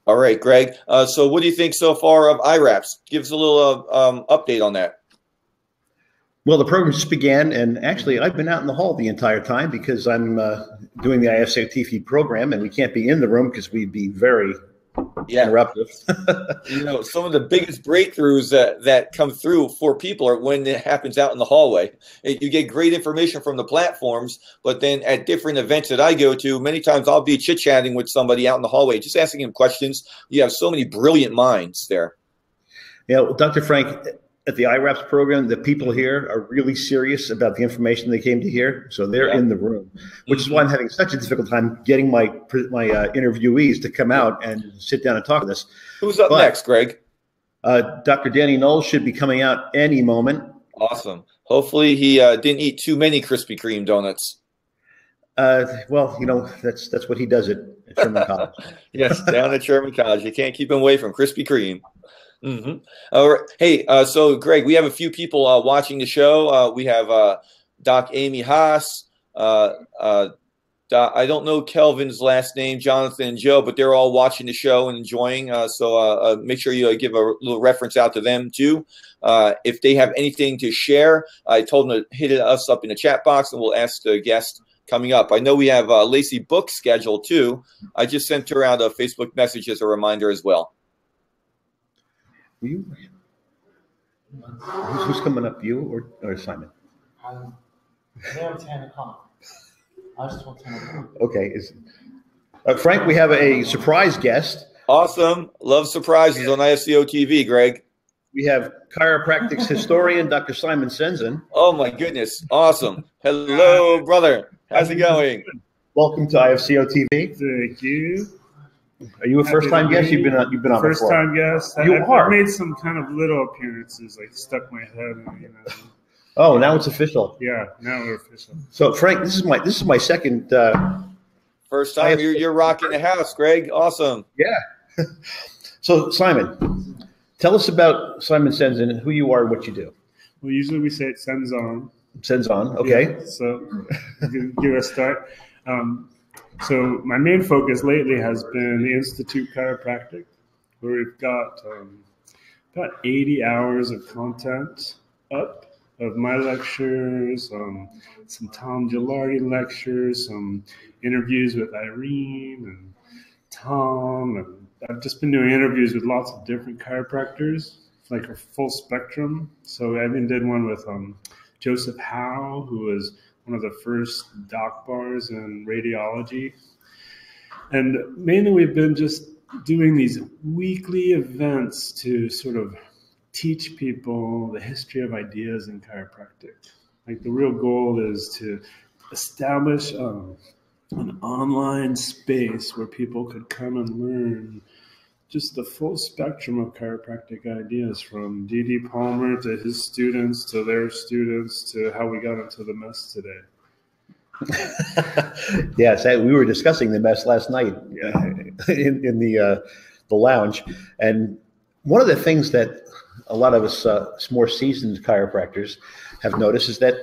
All right, Greg. So what do you think so far of IRAPS? Give us a little update on that. Well, the program just began, and actually I've been out in the hall the entire time because I'm doing the IFCO TV program, and we can't be in the room because we'd be very interruptive. You know, some of the biggest breakthroughs that come through for people are when it happens out in the hallway. You get great information from the platforms, but then at different events that I go to, many times I'll be chit-chatting with somebody out in the hallway, just asking them questions. You have so many brilliant minds there. Yeah, well, Dr. Frank, at the IRAPS program, the people here are really serious about the information they came to hear, so they're in the room, which is why I'm having such a difficult time getting my interviewees to come out and sit down and talk to us. Who's up next, Greg? Dr. Danny Knowles should be coming out any moment. Awesome. Hopefully he didn't eat too many Krispy Kreme donuts. Well, you know, that's what he does at Sherman College. Yes, down at Sherman College. You can't keep him away from Krispy Kreme. All right. Hey, so Greg, we have a few people watching the show. We have Doc Amy Haas. I don't know Kelvin's last name, Jonathan and Joe, but they're all watching the show and enjoying. So make sure you give a little reference out to them too. If they have anything to share, I told them to hit us up in the chat box, and we'll ask the guest coming up. I know we have Lacey Book scheduled too. I just sent her out a Facebook message as a reminder as well. Who's coming up, you or Simon? They're 10 o'clock. I just want 10 o'clock. Okay. Frank, we have a surprise guest. Awesome. Love surprises on IFCO TV, Greg. We have chiropractics historian, Dr. Simon Senzen. Oh, my goodness. Awesome. Hello, brother. How's it going? Welcome to IFCO TV. Thank you. Are you a first-time guest? You've been on before. First-time guest. I've made some kind of little appearances, like stuck my head in, Oh, now it's official. Yeah, now we're official. So Frank, this is my second. First time you're rocking the house, Greg. Awesome. Yeah. So Simon, tell us about Simon Senzon, who you are, and what you do. Well, usually we say it sends on. Sends on. Okay. Yeah, so give us a start. So my main focus lately has been the Institute Chiropractic, where we've got about 80 hours of content up of my lectures, some Tom Gilardi lectures, some interviews with Irene and Tom, and I've just been doing interviews with lots of different chiropractors, like a full spectrum. So I even did one with Joseph Howe, who was one of the first doc bars in radiology. And mainly we've been just doing these weekly events to sort of teach people the history of ideas in chiropractic. Like the real goal is to establish an online space where people could come and learn just the full spectrum of chiropractic ideas, from D.D. Palmer to his students to their students to how we got into the mess today. Yes, we were discussing the mess last night in the lounge, and one of the things that a lot of us more seasoned chiropractors have noticed is that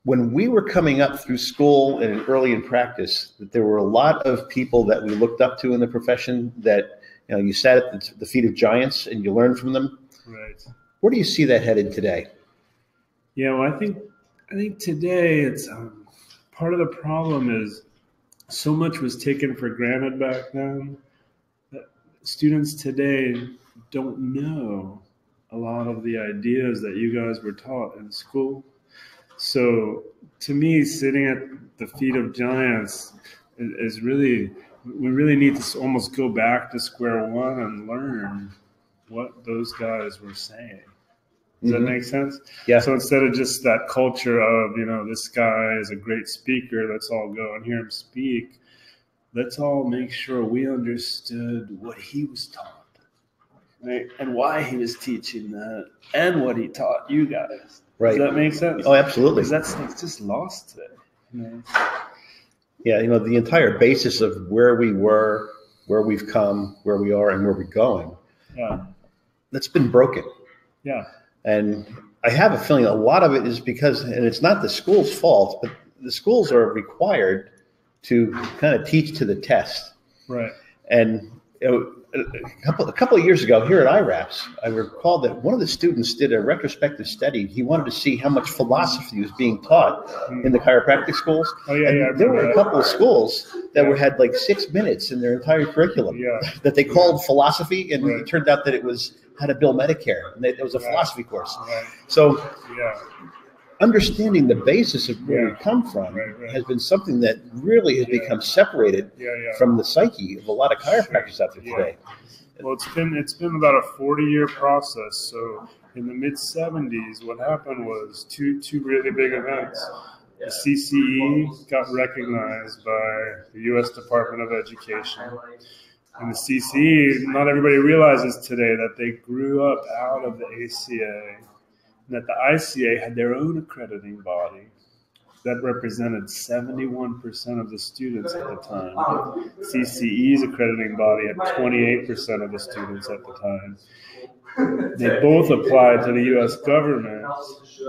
when we were coming up through school and early in practice, that there were a lot of people that we looked up to in the profession that, you know, you sat at the feet of giants and you learned from them. Right. Where do you see that headed today? Yeah, well, I think today it's part of the problem is so much was taken for granted back then that students today don't know a lot of the ideas that you guys were taught in school. So to me, sitting at the feet of giants is really, we really need to almost go back to square one and learn what those guys were saying. Does that make sense? Yeah. So instead of just that culture of, you know, this guy is a great speaker, let's all go and hear him speak, let's all make sure we understood what he was taught, right? And why he was teaching that and what he taught you guys. Right. Does that make sense? Oh, absolutely. Because it's just lost today. You know? Yeah, you know, the entire basis of where we were, where we've come, where we are, and where we're going, that's been broken. Yeah. And I have a feeling a lot of it is because, and it's not the school's fault, but the schools are required to kind of teach to the test. Right. And you know, a couple of years ago here at IRAPS, I recall that one of the students did a retrospective study. He wanted to see how much philosophy was being taught in the chiropractic schools. Oh, yeah, and yeah. There were a couple of schools that had like 6 minutes in their entire curriculum that they called philosophy, and it turned out that it was how to bill Medicare. And it was a philosophy course. Right. So understanding the basis of where we come from has been something that really has become separated from the psyche of a lot of chiropractors out there today. Well, it's been about a 40-year process. So in the mid-'70s, what happened was two really big events. The CCE got recognized by the U.S. Department of Education. And the CCE, not everybody realizes today that they grew up out of the ACA, and that the ICA had their own accrediting body that represented 71% of the students at the time. CCE's accrediting body had 28% of the students at the time. They both applied to the U.S. government.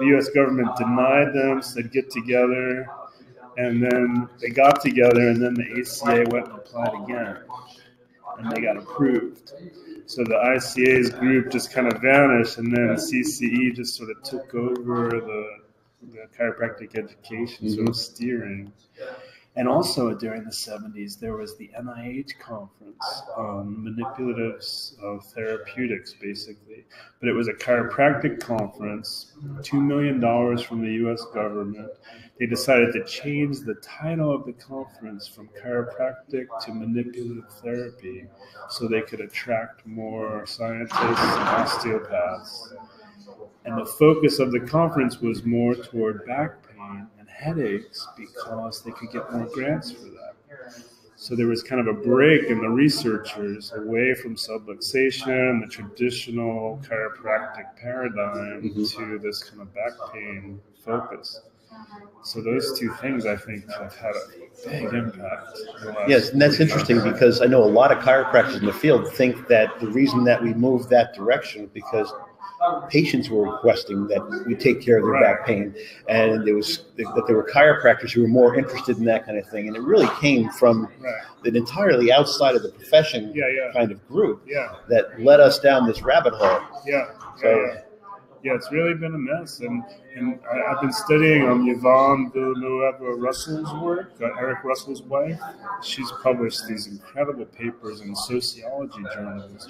The U.S. government denied them, said get together, and then they got together, and then the ACA went and applied again, and they got approved. So the ICA's group just kind of vanished, and then CCE just sort of took over the chiropractic education sort of steering. And also during the 70s, there was the NIH conference on manipulative therapeutics, basically. But it was a chiropractic conference, $2 million from the U.S. government. They decided to change the title of the conference from chiropractic to manipulative therapy so they could attract more scientists and osteopaths. And the focus of the conference was more toward back pain and headaches because they could get more grants for that. So there was kind of a break in the researchers away from subluxation, the traditional chiropractic paradigm, to this kind of back pain focus. So those two things, I think, have had a big impact. Yes, and that's interesting because I know a lot of chiropractors in the field think that the reason that we moved that direction because patients were requesting that we take care of their back pain, and there were chiropractors who were more interested in that kind of thing, and it really came from an entirely outside of the profession kind of group that led us down this rabbit hole. Yeah, it's really been a mess, and I've been studying Yvonne Villanueva Russell's work, Eric Russell's wife. She's published these incredible papers in sociology journals,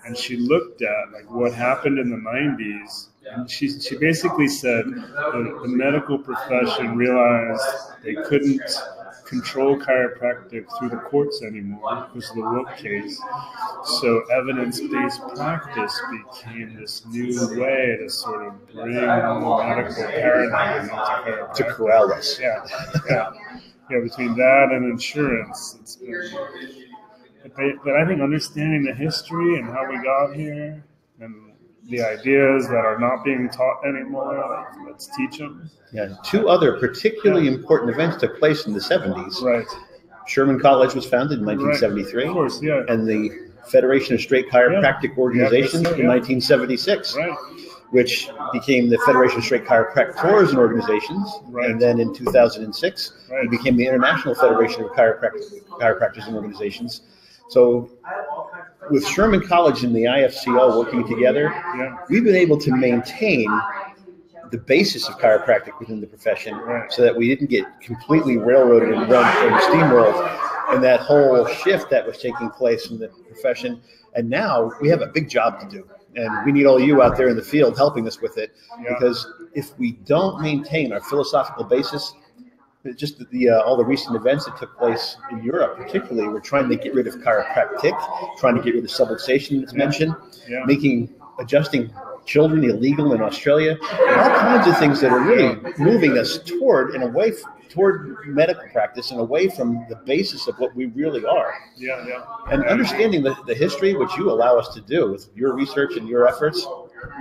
and she looked at like what happened in the 90s, and she basically said the medical profession realized they couldn't control chiropractic through the courts anymore because of the Wilk case. So evidence-based practice became this new way to sort of bring the medical paradigm into chiropractic. To corral us. Yeah. Between that and insurance, it's been. But I think understanding the history and how we got here and the ideas that are not being taught anymore, like, let's teach them. Yeah, two other particularly important events took place in the 70s. Right. Sherman College was founded in 1973. Of course, yeah. And the Federation of Straight Chiropractic Organizations in 1976. Right. Which became the Federation of Straight Chiropractors and Organizations. Right. And then in 2006, it became the International Federation of Chiropractors and Organizations. So with Sherman College and the IFCO working together, we've been able to maintain the basis of chiropractic within the profession so that we didn't get completely railroaded and steamrolled in that whole shift that was taking place in the profession. And now we have a big job to do. And we need all you out there in the field helping us with it, because if we don't maintain our philosophical basis, just all the recent events that took place in Europe, particularly, we're trying to get rid of chiropractic, trying to get rid of subluxation that's mentioned, adjusting children illegal in Australia, all kinds of things that are really moving us toward medical practice and away from the basis of what we really are. And understanding the history, which you allow us to do with your research and your efforts,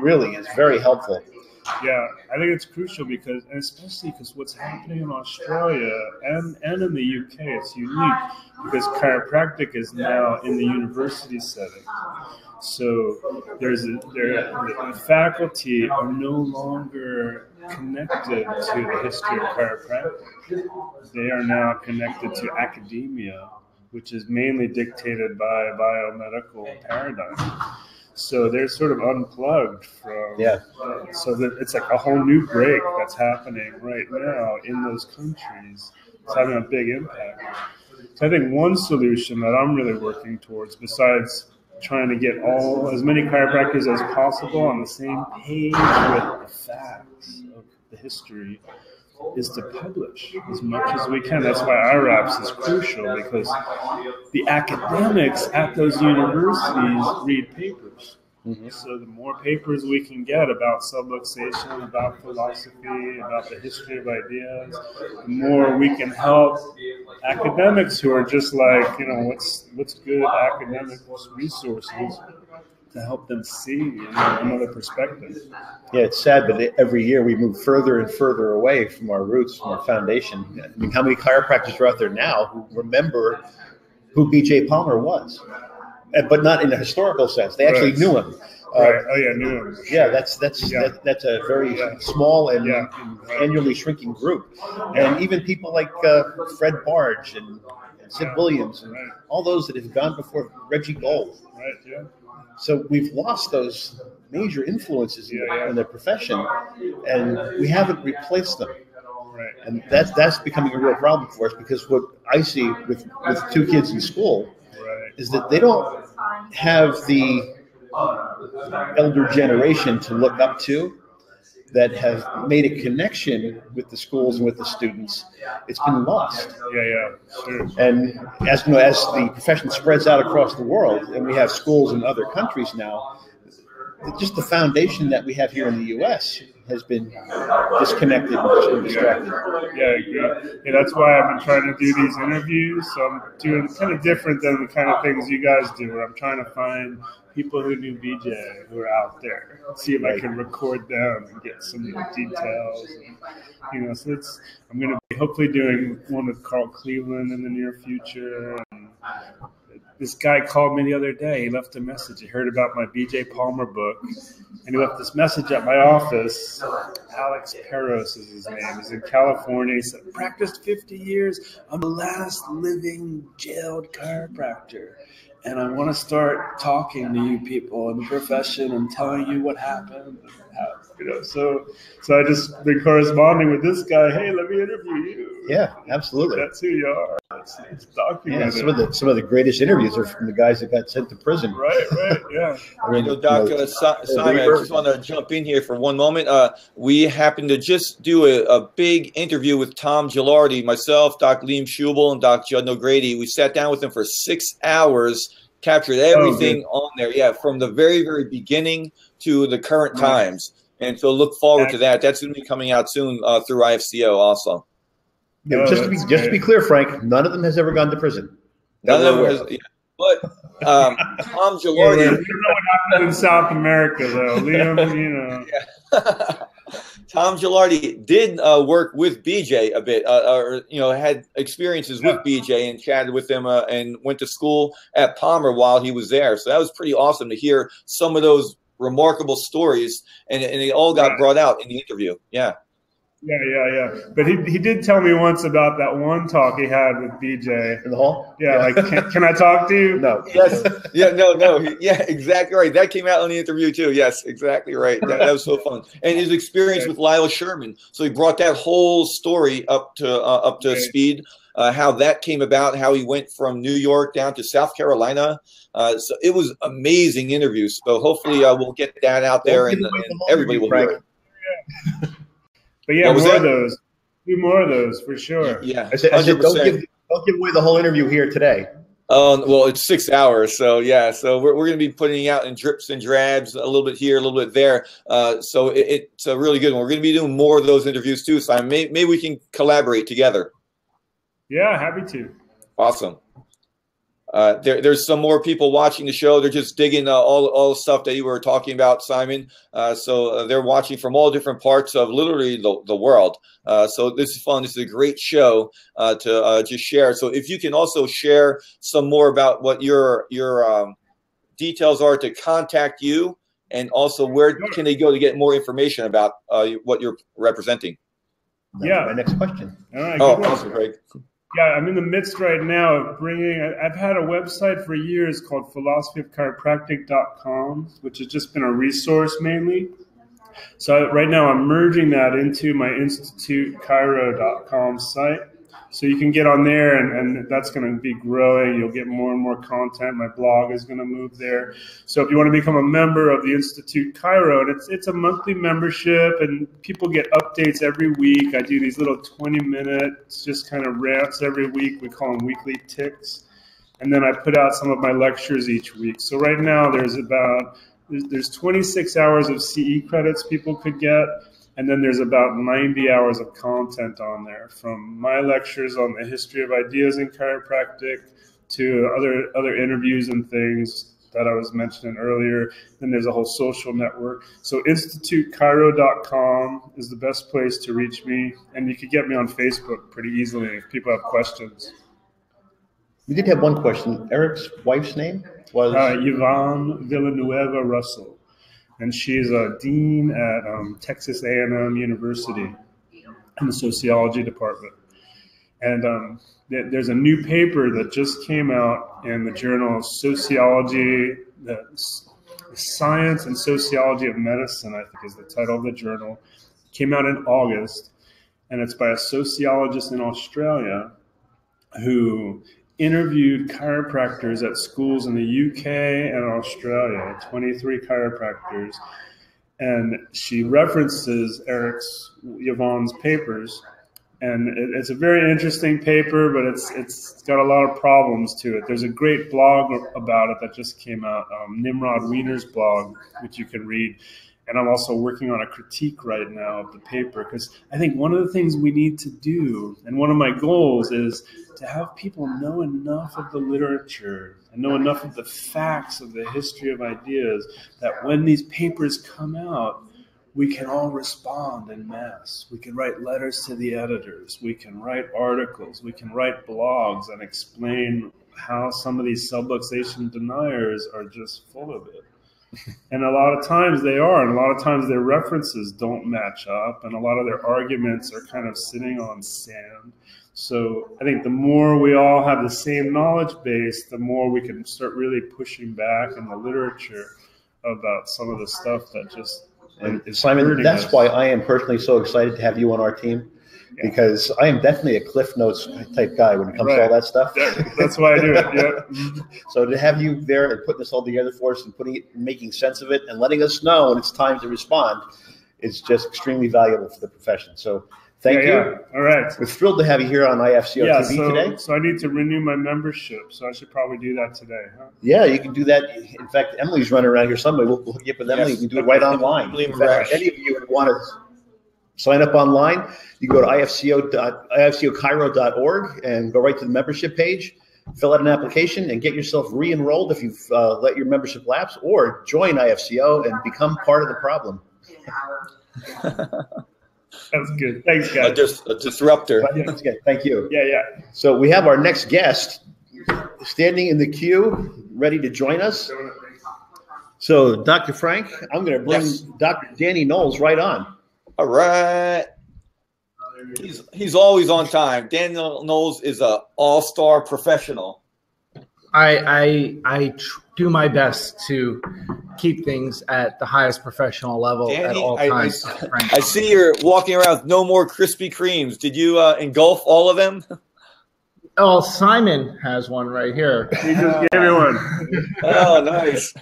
really is very helpful. Yeah, I think it's crucial because, and especially because what's happening in Australia and in the UK, it's unique because chiropractic is now in the university setting. So the faculty are no longer connected to the history of chiropractic. They are now connected to academia, which is mainly dictated by a biomedical paradigm. So they're sort of unplugged from, so that it's like a whole new break that's happening right now in those countries. It's having a big impact. So I think one solution that I'm really working towards, besides trying to get as many chiropractors as possible on the same page with the facts of the history, is to publish as much as we can. That's why IRAPS is crucial, because the academics at those universities read papers. So the more papers we can get about subluxation, about philosophy, about the history of ideas, the more we can help academics who are just like, what's good academic resources to help them see another perspective. Yeah, it's sad, but every year we move further and further away from our roots, from our foundation. I mean, how many chiropractors are out there now who remember who B.J. Palmer was? But not in a historical sense. They actually knew him. Knew him. Yeah, that's a very small and annually shrinking group. And even people like Fred Barge and Sid Williams and all those that have gone before, Reggie Gold. So we've lost those major influences in the profession, and we haven't replaced them. And that's becoming a real problem for us, because what I see with two kids in school is that they don't have the elder generation to look up to that have made a connection with the schools and with the students. It's been lost. Sure. And as the profession spreads out across the world, and we have schools in other countries now, just the foundation that we have here in the U.S. has been disconnected and distracted. Yeah, I agree. Yeah, that's why I've been trying to do these interviews. So I'm doing kind of different than the kind of things you guys do, where I'm trying to find people who knew BJ who are out there, see if I can record them and get some details. And, so I'm going to be hopefully doing one with Carl Cleveland in the near future. And this guy called me the other day. He left a message. He heard about my BJ Palmer book, and he left this message at my office. Alex Peros is his name. He's in California. He said, practiced 50 years. I'm the last living jailed chiropractor. And I want to start talking to you people in the profession and telling you what happened. So I just been corresponding with this guy. Hey, let me interview you. Yeah, absolutely. That's who you are. It's documented. Yeah, some of the greatest interviews are from the guys that got sent to prison. Right, yeah. Doc Simon, I just want to jump in here for one moment. We happened to just do a big interview with Tom Gilardi, myself, Doc Liam Schubel, and Doc Judd O'Grady. We sat down with him for 6 hours, captured everything on there. Yeah, from the very, very beginning to the current times. And so look forward to that. That's going to be coming out soon through IFCO also. Yeah, just to be clear, Frank, none of them has ever gone to prison. None of them has, yeah. But Tom Gilardi. You don't know what happened in South America, though, Liam. Yeah. Tom Gilardi did work with BJ a bit, or had experiences with BJ and chatted with him, and went to school at Palmer while he was there. So that was pretty awesome to hear some of those remarkable stories, and they all got brought out in the interview. Yeah. Yeah. But he did tell me once about that one talk he had with BJ in the hall. Yeah, like can I talk to you? No. Yes. Yeah. No. Yeah. Exactly right. That came out in the interview too. Yes. Exactly right. That was so fun. And his experience with Lyle Sherman. So he brought that whole story up to speed. How that came about. How he went from New York down to South Carolina. So it was amazing interviews. So hopefully we'll get that out there, and everybody will hear it. Yeah. But yeah, more of those. Do more of those for sure. Yeah, I said don't give away the whole interview here today. Well, it's 6 hours, so yeah. So we're going to be putting it out in drips and drabs, a little bit here, a little bit there. So it's a really good one. We're going to be doing more of those interviews too. So maybe we can collaborate together. Yeah, happy to. Awesome. There's some more people watching the show. They're just digging all the stuff that you were talking about, Simon. So they're watching from all different parts of literally the world. So this is fun. This is a great show to just share. So if you can also share some more about what your details are to contact you, and also where can they go to get more information about what you're representing? That's my next question. All right. Awesome, Greg. Yeah, I'm in the midst right now of I've had a website for years called philosophyofchiropractic.com, which has just been a resource mainly. So right now I'm merging that into my institutechiro.com site. So you can get on there, and that's going to be growing. You'll get more and more content. My blog is going to move there. So if you want to become a member of the Institute Chiro, and it's a monthly membership, and people get updates every week. I do these little 20-minute just kind of rants every week. We call them weekly ticks. And then I put out some of my lectures each week. So right now there's 26 hours of CE credits people could get. And then there's about 90 hours of content on there, from my lectures on the history of ideas in chiropractic to other interviews and things that I was mentioning earlier. Then there's a whole social network. So institutechiro.com is the best place to reach me. And you can get me on Facebook pretty easily if people have questions. We did have one question. Eric's wife's name was? Yvonne Villanueva Russell. And she's a dean at Texas A&M University in the sociology department. And there's a new paper that just came out in the journal Sociology, the Science and Sociology of Medicine, I think is the title of the journal. It came out in August, and it's by a sociologist in Australia who interviewed chiropractors at schools in the UK and Australia, 23 chiropractors, and she references Yvonne's papers, and it's a very interesting paper, but it's got a lot of problems to it. There's a great blog about it that just came out, Nimrod Wiener's blog, which you can read, And I'm also working on a critique right now of the paper, because I think one of the things we need to do, and one of my goals, is to have people know enough of the literature and know enough of the facts of the history of ideas that when these papers come out, we can all respond en masse. We can write letters to the editors. We can write articles. We can write blogs and explain how some of these subluxation deniers are just full of it. And a lot of times they are, and a lot of times their references don't match up, and a lot of their arguments are kind of sitting on sand. So I think the more we all have the same knowledge base, the more we can start really pushing back in the literature about some of the stuff that just is Simon, that's us. why I am personally so excited to have you on our team, because I am definitely a Cliff Notes type guy when it comes to all that stuff. That's why I do it. Yeah. So to have you there and putting this all together for us and making sense of it and letting us know when it's time to respond is just extremely valuable for the profession. So thank you. Yeah. All right. We're thrilled to have you here on IFCO TV today. So I need to renew my membership. So I should probably do that today, huh? Yeah, you can do that. In fact, Emily's running around here somewhere. We'll hook you up with Emily. You can do it right online. In fact, if any of you want to sign up online, you go to ifcocchiro.org and go right to the membership page, fill out an application, and get yourself re-enrolled if you've let your membership lapse, or join IFCO and become part of the problem. That's good. Thanks, guys. A disruptor. That's good. Thank you. Yeah. So we have our next guest standing in the queue, ready to join us. So, Dr. Frank, I'm going to bring Dr. Danny Knowles right on. All right. He's always on time. Daniel Knowles is an all-star professional. I do my best to keep things at the highest professional level Danny, at all times. I see you're walking around with no more Krispy Kremes. Did you engulf all of them? Oh, Simon has one right here. He just gave me one. Oh, nice.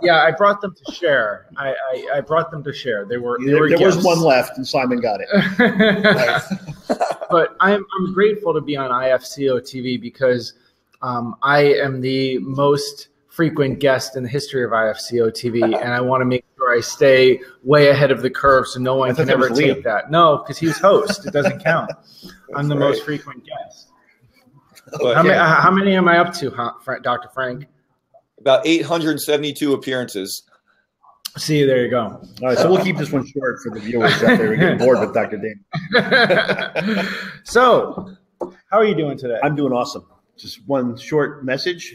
Yeah, I brought them to share. I brought them to share. There was one left, and Simon got it. But I'm grateful to be on IFCO TV because I am the most frequent guest in the history of IFCO TV, and I want to make sure I stay way ahead of the curve so no one can ever take that. No, because he's host. It doesn't count. I'm the most frequent guest. How many am I up to, Dr. Frank? About 872 appearances. See, there you go. All right, so we'll keep this one short for the viewers out there. We're getting bored with Dr. Dan. So, how are you doing today? I'm doing awesome. Just one short message.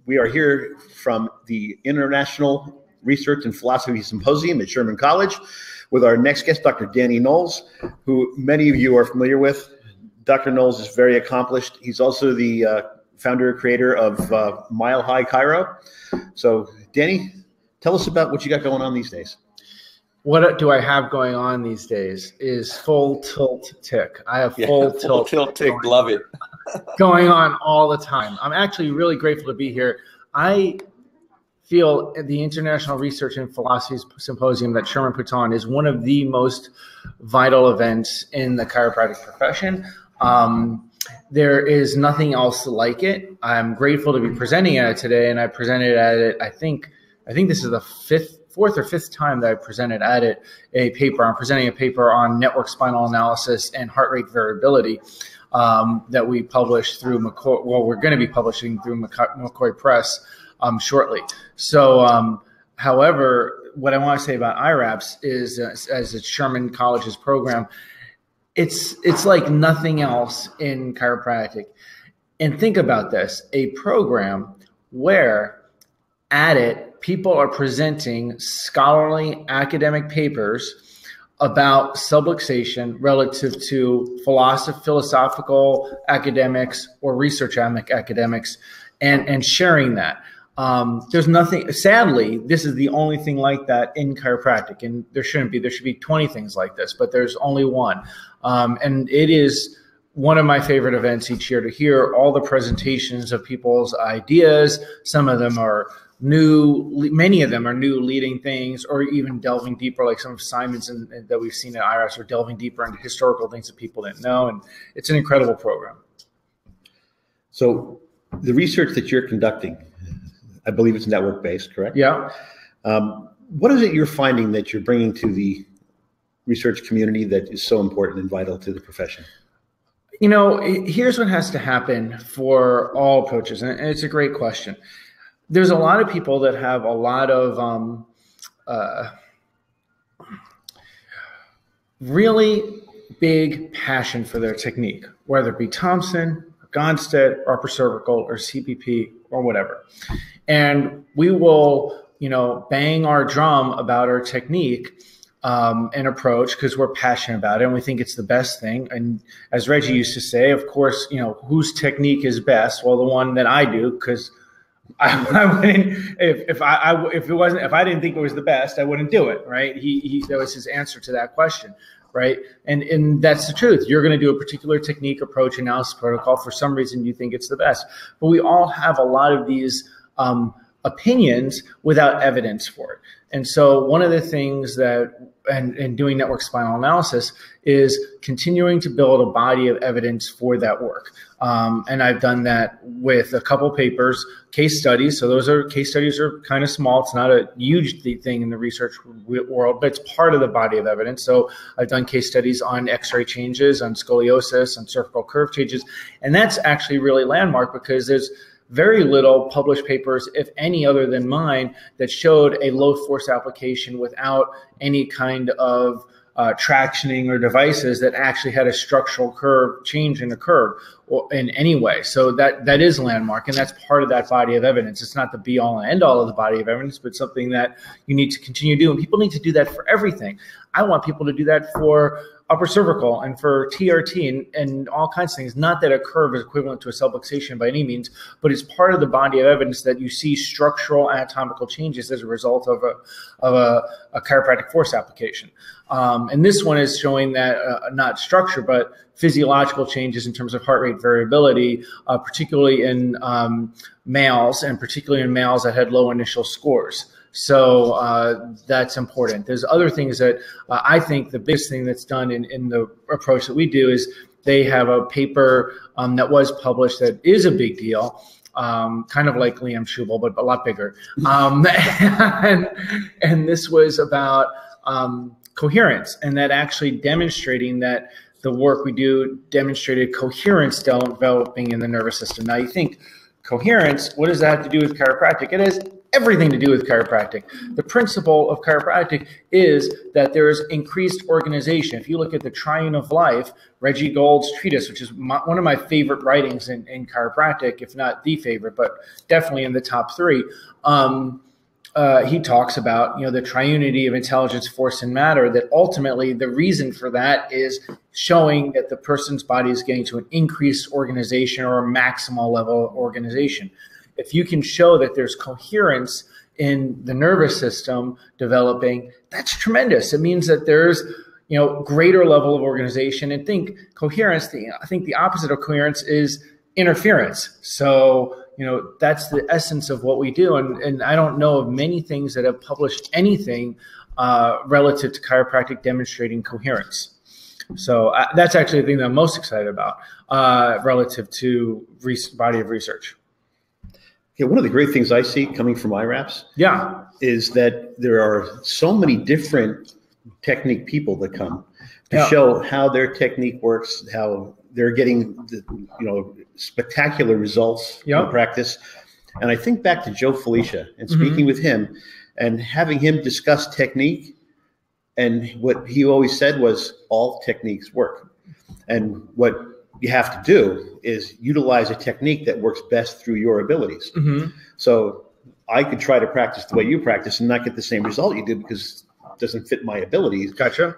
We are here from the International Research and Philosophy Symposium at Sherman College with our next guest, Dr. Danny Knowles, who many of you are familiar with. Dr. Knowles is very accomplished. He's also the founder and creator of Mile High Chiro. So, Danny, tell us about what you got going on these days. What do I have going on these days is full tilt tick. I have full tilt tick. Love it. Going on all the time. I'm actually really grateful to be here. I feel the International Research and Philosophy Symposium that Sherman puts on is one of the most vital events in the chiropractic profession. There is nothing else like it. I'm grateful to be presenting at it today, and I presented at it. I think this is the fourth or fifth time that I presented at it a paper. I'm presenting a paper on network spinal analysis and heart rate variability that we published through McCoy. Well, we're going to be publishing through McCoy Press shortly. So, however, what I want to say about IRAPS is, as it's Sherman College's program, it's like nothing else in chiropractic. And think about this, a program where at it, people are presenting scholarly academic papers about subluxation relative to philosophical academics or research academics and sharing that. There's nothing, sadly, this is the only thing like that in chiropractic, and there shouldn't be. There should be 20 things like this, but there's only one. And it is one of my favorite events each year to hear all the presentations of people's ideas. Some of them are new, many of them are new leading things, or even delving deeper, like some of Simon's that we've seen at IRAS, are delving deeper into historical things that people didn't know. And it's an incredible program. So the research that you're conducting, I believe it's network-based, correct? Yeah. what is it you're finding that you're bringing to the research community that is so important and vital to the profession? You know, here's what has to happen for all approaches, and it's a great question. There's a lot of people that have a lot of really big passion for their technique, whether it be Thompson, Gonstead, or upper cervical, or CPP, or whatever. And we will, you know, bang our drum about our technique and approach because we're passionate about it and we think it's the best thing. And as Reggie used to say, of course, you know, whose technique is best? Well, the one that I do, because I wouldn't, if I didn't think it was the best, I wouldn't do it, right? That was his answer to that question, right? And that's the truth. You're going to do a particular technique, approach, analysis protocol. For some reason, you think it's the best. But we all have a lot of these opinions without evidence for it. And so one of the things that, and doing network spinal analysis, is continuing to build a body of evidence for that work. And I've done that with a couple papers, case studies. So case studies are kind of small. It's not a huge thing in the research world, but it's part of the body of evidence. So I've done case studies on X-ray changes, on scoliosis, on cervical curve changes. And that's actually really landmark because there's very little published papers, if any other than mine, that showed a low force application without any kind of tractioning or devices that actually had a structural curve change in the curve or in any way. So that is landmark, and that's part of that body of evidence. It's not the be all and end all of the body of evidence, but something that you need to continue to do. And people need to do that for everything. I want people to do that for upper cervical and for TRT and all kinds of things. Not that a curve is equivalent to a subluxation by any means, but it's part of the body of evidence that you see structural anatomical changes as a result of a chiropractic force application. And this one is showing that not structure, but physiological changes in terms of heart rate variability, particularly in males, and particularly in males that had low initial scores. So that's important. There's other things that I think the biggest thing that's done in the approach that we do is they have a paper that was published that is a big deal, kind of like Liam Schubel, but a lot bigger. And this was about coherence, and that actually demonstrating that the work we do demonstrated coherence developing in the nervous system. Now you think coherence, what does that have to do with chiropractic? It has everything to do with chiropractic. The principle of chiropractic is that there is increased organization. If you look at the Triune of Life, Reggie Gold's treatise, which is one of my favorite writings in chiropractic, if not the favorite, but definitely in the top three, he talks about, you know, the triunity of intelligence, force, and matter, that ultimately the reason for that is showing that the person's body is getting to an increased organization or a maximal level of organization. If you can show that there's coherence in the nervous system developing, that's tremendous. It means that there's, you know, greater level of organization. And think coherence, I think the opposite of coherence is interference. So, you know, that's the essence of what we do. And I don't know of many things that have published anything relative to chiropractic demonstrating coherence. So that's actually the thing that I'm most excited about relative to body of research. Yeah, one of the great things I see coming from IRAPS, is that there are so many different technique people that come to show how their technique works, how they're getting spectacular results in practice. And I think back to Joe Felicia and speaking with him and having him discuss technique, and what he always said was all techniques work. And what you have to do is utilize a technique that works best through your abilities. So I could try to practice the way you practice and not get the same result you do because it doesn't fit my abilities. Gotcha.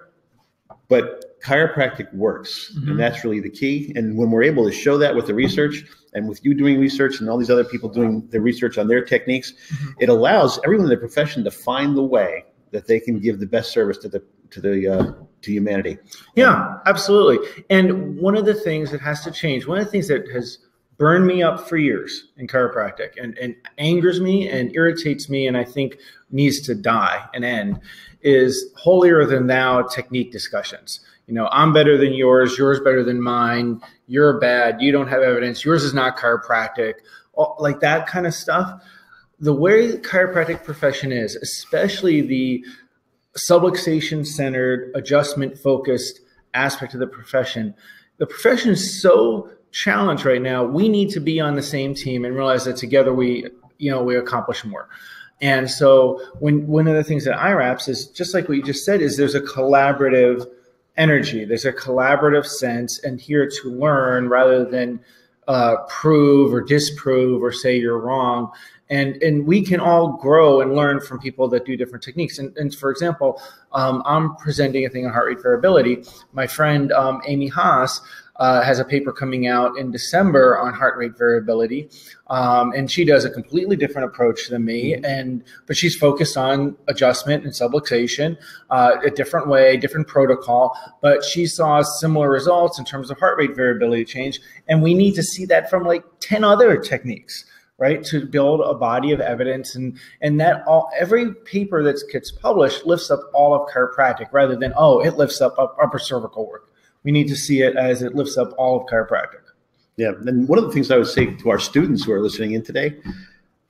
But chiropractic works, and that's really the key. And when we're able to show that with the research, and with you doing research and all these other people doing the research on their techniques, it allows everyone in the profession to find the way that they can give the best service to humanity. Yeah, absolutely. And one of the things that has to change, one of the things that has burned me up for years in chiropractic and angers me and irritates me and I think needs to die and end, is holier than thou technique discussions. You know, I'm better than yours better than mine, you're bad, you don't have evidence, yours is not chiropractic, like that kind of stuff. the way the chiropractic profession is, especially the subluxation-centered, adjustment-focused aspect of the profession is so challenged right now. We need to be on the same team and realize that together we accomplish more. And so one of the things that IRAPS is, just like what you just said, is there's a collaborative energy. There's a collaborative sense and here to learn rather than prove or disprove or say you're wrong. And we can all grow and learn from people that do different techniques. And for example, I'm presenting a thing on heart rate variability. My friend Amy Haas has a paper coming out in December on heart rate variability. And she does a completely different approach than me. But she's focused on adjustment and subluxation, a different way, different protocol. But she saw similar results in terms of heart rate variability change. And we need to see that from like 10 other techniques, right, to build a body of evidence, and that every paper that gets published lifts up all of chiropractic rather than, oh, it lifts up upper cervical work. We need to see it as it lifts up all of chiropractic. Yeah, and one of the things I would say to our students who are listening in today,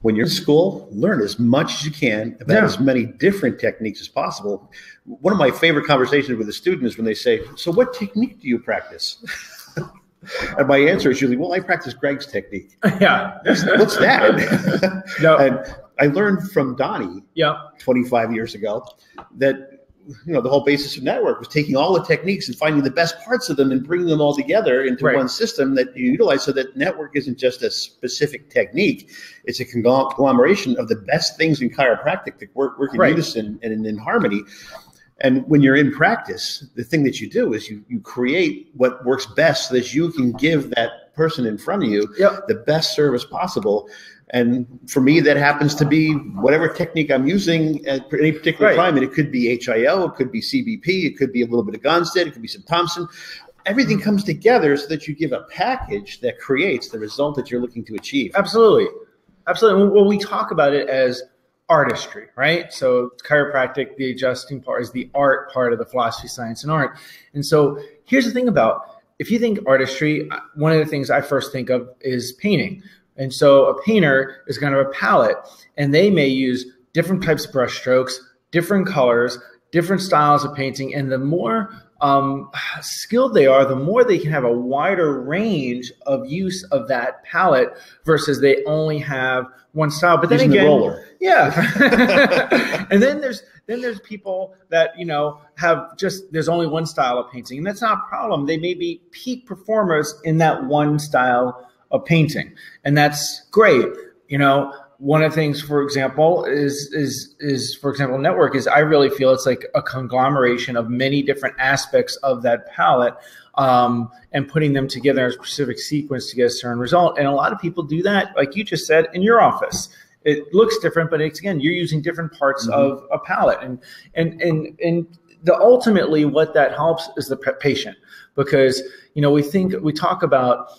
when you're in school, learn as much as you can about as many different techniques as possible. One of my favorite conversations with a student is when they say, so what technique do you practice? And my answer is usually, well, I practice Greg's technique. Yeah. What's that? No. And I learned from Donnie 25 years ago that, the whole basis of network was taking all the techniques and finding the best parts of them and bringing them all together into one system that you utilize, so that network isn't just a specific technique. It's a conglomeration of the best things in chiropractic that work in unison and in harmony. And when you're in practice, the thing that you do is you create what works best so that you can give that person in front of you the best service possible. And for me, that happens to be whatever technique I'm using at any particular time. And it could be HIO, it could be CBP, it could be a little bit of Gonstead, it could be some Thompson. Everything comes together so that you give a package that creates the result that you're looking to achieve. Absolutely. Absolutely. Well, we talk about it as artistry, right? So chiropractic, the adjusting part, is the art part of the philosophy, science, and art. And so here's the thing about, if you think artistry, one of the things I first think of is painting. And so a painter is kind of a palette, and they may use different types of brush strokes, different colors, different styles of painting. And the more skilled they are, the more they can have a wider range of use of that palette versus they only have one style. But then using again, the roller. Yeah. And then there's people that, have there's only one style of painting, and that's not a problem. They may be peak performers in that one style of painting, and that's great. One of the things, for example, is for example, network is, I really feel it's like a conglomeration of many different aspects of that palette, and putting them together in a specific sequence to get a certain result. And a lot of people do that, like you just said, in your office. It looks different, but it's, again, you're using different parts of a palette, and ultimately what that helps is the patient, because we talk about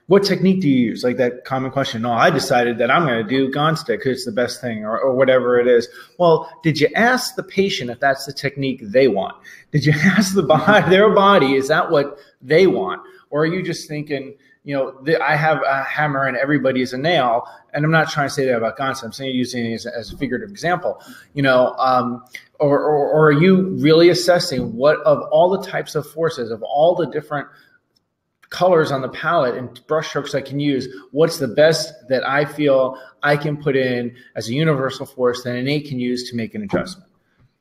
what technique do you use? Like that common question. No, I decided that I'm going to do Gonstead because it's the best thing, or whatever it is. Well, did you ask the patient if that's the technique they want? Did you ask their body, is that what they want? Or are you just thinking, I have a hammer and everybody is a nail? And I'm not trying to say that about Gonstead. I'm saying using it as a figurative example, or are you really assessing what, of all the types of forces, of all the different colors on the palette and brush strokes I can use, what's the best that I feel I can put in as a universal force that an innate can use to make an adjustment,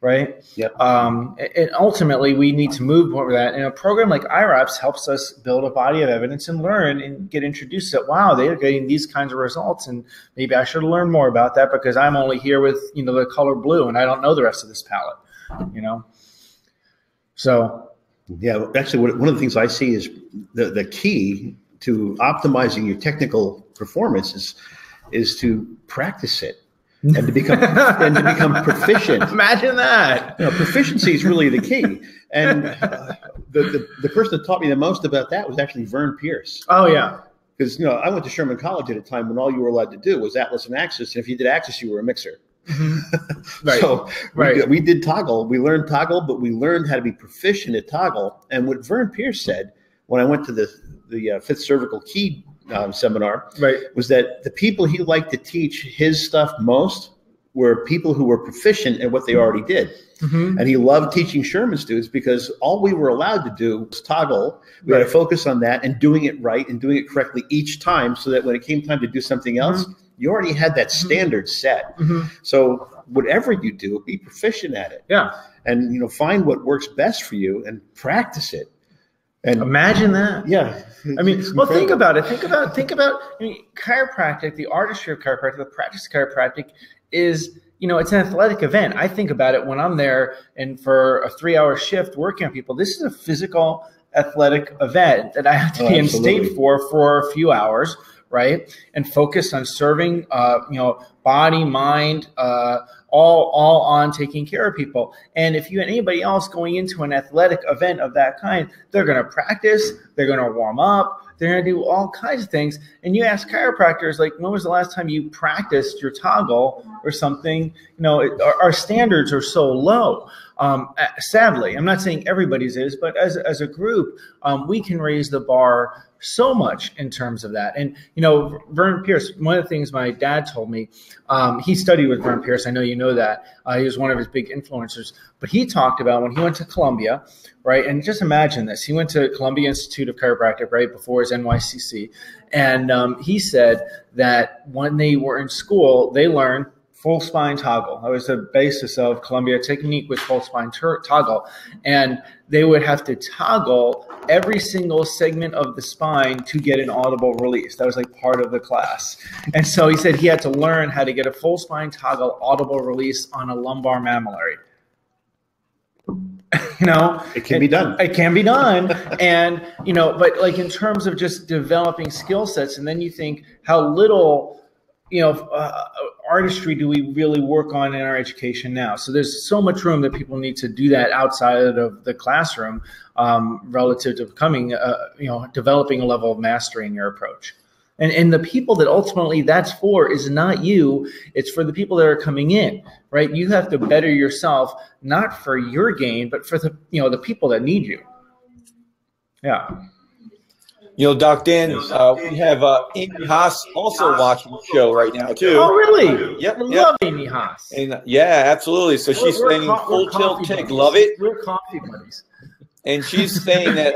right? Yep. And ultimately, we need to move over that. And a program like IRAPS helps us build a body of evidence and learn and get introduced to, wow, they're getting these kinds of results, and maybe I should learn more about that because I'm only here with the color blue and I don't know the rest of this palette, So. Yeah, actually, one of the things I see is the key to optimizing your technical performance is to practice it and to become proficient. Imagine that. Proficiency is really the key. And the person that taught me the most about that was actually Vern Pierce. Oh yeah, because I went to Sherman College at a time when all you were allowed to do was Atlas and Axis, and if you did Axis, you were a mixer. Mm-hmm. Right. So we did toggle. We learned toggle, but we learned how to be proficient at toggle. And what Vern Pierce said when I went to the fifth cervical key seminar, Right. was that the people he liked to teach his stuff most were people who were proficient at what they already did. Mm-hmm. And he loved teaching Sherman students because all we were allowed to do was toggle. We had to focus on that and doing it right and doing it correctly each time, so that when it came time to do something else, you already had that standard set. So whatever you do, be proficient at it. Yeah. And, you know, find what works best for you and practice it. And imagine that. Yeah. I mean, well, think about it. Think about, I mean, chiropractic, the artistry of chiropractic, the practice of chiropractic is, you know, it's an athletic event. I think about it when I'm there and for a 3-hour shift working on people, this is a physical athletic event that I have to be in state for a few hours, right? And focus on serving, you know, body, mind, all on taking care of people. And if you had anybody else going into an athletic event of that kind, they're going to practice, they're going to warm up, they're going to do all kinds of things. And you ask chiropractors, like, when was the last time you practiced your toggle or something? You know, our standards are so low. Sadly, I'm not saying everybody's is, but as a group, we can raise the bar so much in terms of that. And, you know, Vern Pierce, one of the things my dad told me, he studied with Vern Pierce. I know you know that. He was one of his big influencers. But he talked about when he went to Columbia, right? And just imagine this. He went to Columbia Institute of Chiropractic, right, before his NYCC. And he said that when they were in school, they learned full spine toggle. That was the basis of Columbia technique with full spine toggle. And they would have to toggle every single segment of the spine to get an audible release. That was like part of the class. And so he said he had to learn how to get a full spine toggle audible release on a lumbar mammillary. You know, it can be done. It can be done. And, you know, but like in terms of just developing skill sets, and then you think how little, you know, artistry do we really work on in our education now? So there's so much room that people need to do that outside of the classroom, relative to becoming, you know, developing a level of mastery in your approach. And the people that ultimately that's for is not you. It's for the people that are coming in, right? You have to better yourself, not for your gain, but for the, you know, the people that need you. Yeah. You know, Doc Dan, we have Amy Haas also watching the show right now, too. Oh, really? Yep. I love Amy Haas. And, yeah, absolutely. So she's saying full tilt tick, love it. We're coffee buddies. And she's saying that,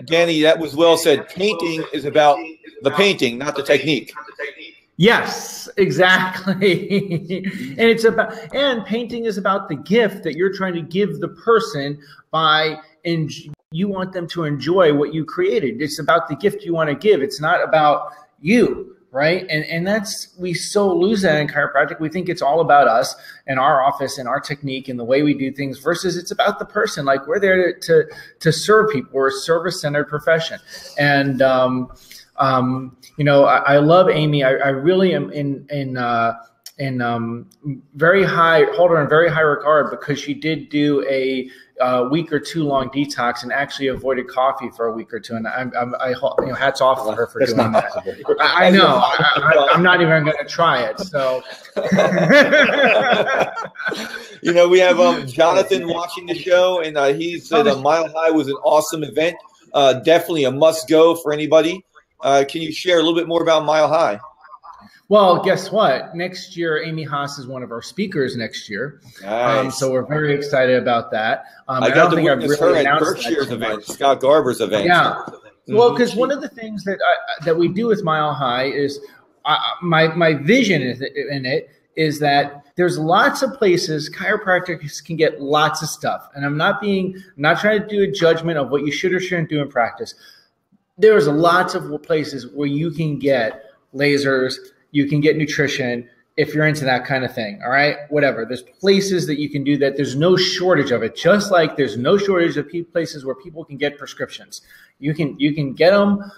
Danny, that was well said. Painting is about the painting, not the technique. Yes, exactly. And it's about, and painting is about the gift that you're trying to give the person by, and you want them to enjoy what you created. It's about the gift you want to give. It's not about you, right? And that's, we so lose that in chiropractic. We think it's all about us and our office and our technique and the way we do things versus it's about the person. Like we're there to serve people. We're a service-centered profession. And, you know, I love Amy. I really am in very high, hold her in very high regard because she did do a week or two long detox and actually avoided coffee for a week or two. And I you know, hats off to her for doing that. I know. I'm not even going to try it. So, you know, we have Jonathan watching the show, and he said Mile High was an awesome event. Definitely a must go for anybody. Can you share a little bit more about Mile High? Well, guess what? Next year, Amy Haas is one of our speakers next year. Nice. So we're very excited about that. I got to witness her at Berkshire's event, Scott Garber's event. Yeah. Well, because one of the things that we do with Mile High is my vision in it is that there's lots of places chiropractors can get lots of stuff. And I'm not trying to do a judgment of what you should or shouldn't do in practice. There's lots of places where you can get lasers, you can get nutrition if you're into that kind of thing. All right, whatever. There's places that you can do that. There's no shortage of it. Just like there's no shortage of places where people can get prescriptions. You can get them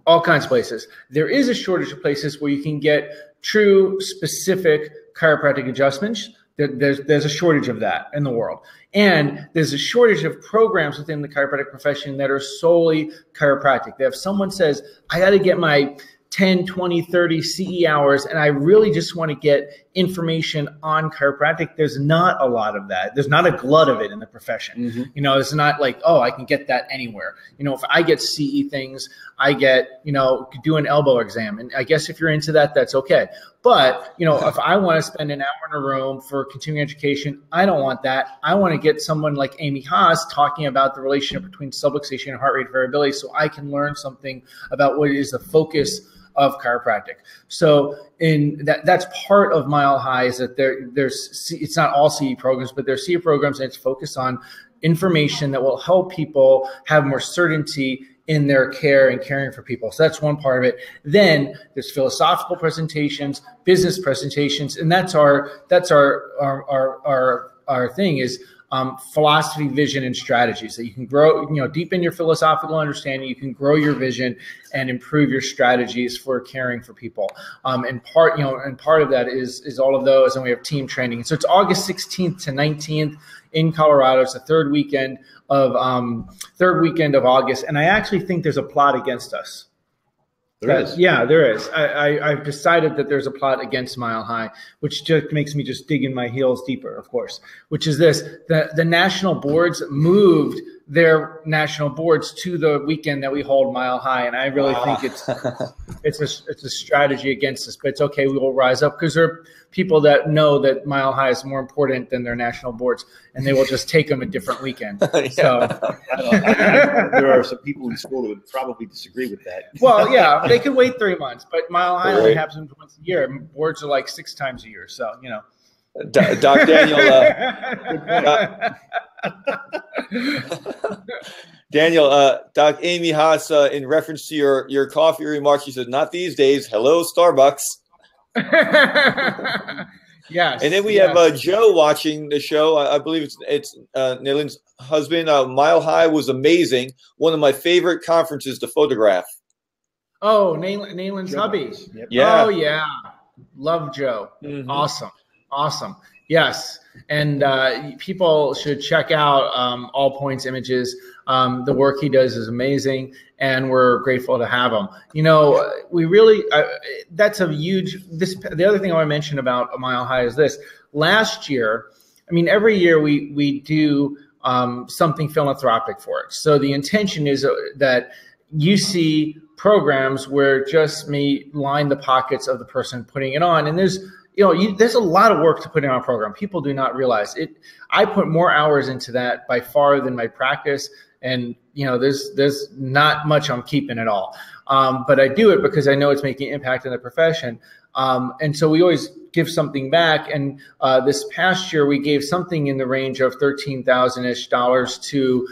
all kinds of places. There is a shortage of places where you can get true specific chiropractic adjustments. There's a shortage of that in the world. And there's a shortage of programs within the chiropractic profession that are solely chiropractic. That if someone says, I got to get my 10, 20, 30 CE hours, and I really just want to get information on chiropractic. There's not a lot of that. There's not a glut of it in the profession. You know, it's not like, oh, I can get that anywhere. You know, if I get CE things, I get, you know, do an elbow exam. And I guess if you're into that, that's okay. But, you know, if I want to spend an hour in a room for continuing education, I don't want that. I want to get someone like Amy Haas talking about the relationship between subluxation and heart rate variability so I can learn something about what is the focus of chiropractic. So that's part of Mile High, is that it's not all CE programs, but there's CE programs, and it's focused on information that will help people have more certainty in their care and caring for people. So that's one part of it. Then there's philosophical presentations, business presentations, and that's our thing is philosophy, vision, and strategies that you can grow, you know, deepen your philosophical understanding. You can grow your vision and improve your strategies for caring for people. And part of that is all of those. And we have team training. So it's August 16th to 19th in Colorado. It's the third weekend of August. And I actually think there's a plot against us. There is. Yeah, there is. I've decided that there's a plot against Mile High, which just makes me just dig in my heels deeper, of course, which is this. The national boards moved their national boards to the weekend that we hold Mile High. And I really think it's a strategy against us, but it's okay. We will rise up because there are people that know that Mile High is more important than their national boards, and they will just take them a different weekend. So there are some people in school that would probably disagree with that. Well, yeah, they could wait 3 months, but Mile High only happens once a year. Boards are like 6 times a year. So, you know. Doc Daniel, Doc Amy Haas, in reference to your coffee remarks, she said, "Not these days. Hello, Starbucks." Yes. And then we have Joe watching the show. I believe it's Nayland's husband. Mile High was amazing. One of my favorite conferences to photograph. Oh, Nayland's hubby. Yep. Yeah. Oh, yeah. Love Joe. Awesome. Yes. And people should check out All Points Images. The work he does is amazing, and we're grateful to have him. You know, we really, that's a huge, the other thing I want to mention about Mile High is this. Last year, I mean, every year we do something philanthropic for it. So the intention is that you see programs where just may line the pockets of the person putting it on. And there's a lot of work to put in on a program. People do not realize it. I put more hours into that by far than my practice. And, you know, there's not much I'm keeping at all. But I do it because I know it's making an impact in the profession. And so we always give something back. And this past year, we gave something in the range of $13,000-ish to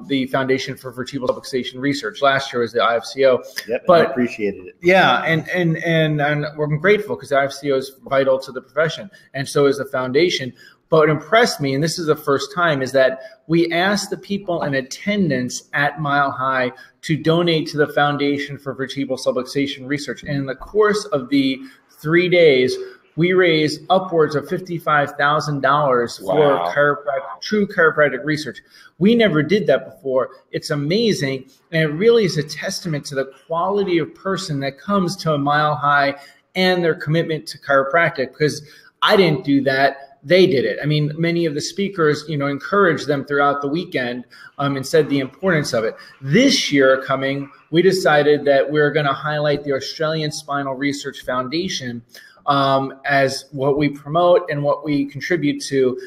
the Foundation for Vertebral Subluxation Research. Last year was the IFCO. Yep, but I appreciated it. Yeah, and we're grateful because the IFCO is vital to the profession, and so is the foundation. But what impressed me, and this is the first time, is that we asked the people in attendance at Mile High to donate to the Foundation for Vertebral Subluxation Research. And in the course of the 3 days, we raised upwards of $55,000 for true chiropractic research. We never did that before. It's amazing. And it really is a testament to the quality of person that comes to a Mile High and their commitment to chiropractic, because I didn't do that. They did it. I mean, many of the speakers, you know, encouraged them throughout the weekend and said the importance of it. This year coming, we decided that we're going to highlight the Australian Spinal Research Foundation as what we promote and what we contribute to.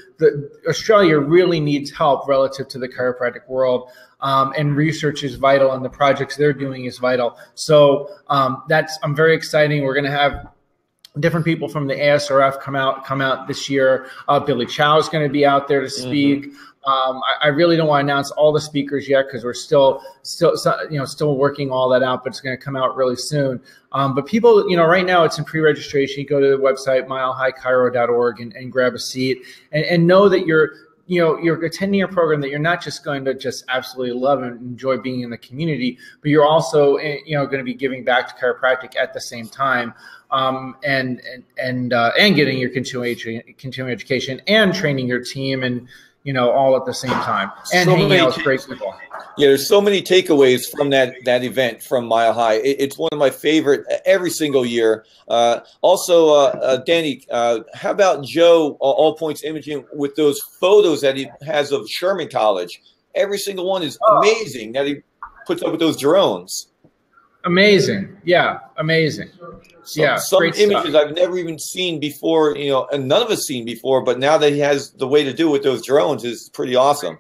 Australia really needs help relative to the chiropractic world, and research is vital, and the projects they're doing is vital. So I'm very exciting. We're going to have different people from the ASRF come out this year. Billy Chow is going to be out there to speak. I really don't want to announce all the speakers yet because we're still working all that out, but it's going to come out really soon. But people, you know, right now it's in pre-registration. You go to the website milehighchiro.org and grab a seat and know that you're attending a program that you're not just going to just absolutely love and enjoy being in the community, but you're also, you know, going to be giving back to chiropractic at the same time, and getting your continuing education and training your team and, all at the same time and hanging out with great people. Yeah, there's so many takeaways from that event from Mile High. It's one of my favorite every single year. Also, Danny, how about Joe, All Points Imaging, with those photos that he has of Sherman College? Every single one is amazing that he puts up with those drones. Amazing. Yeah, amazing. Some images I've never even seen before, and none of us seen before, but now that he has the way to do it with those drones is pretty awesome.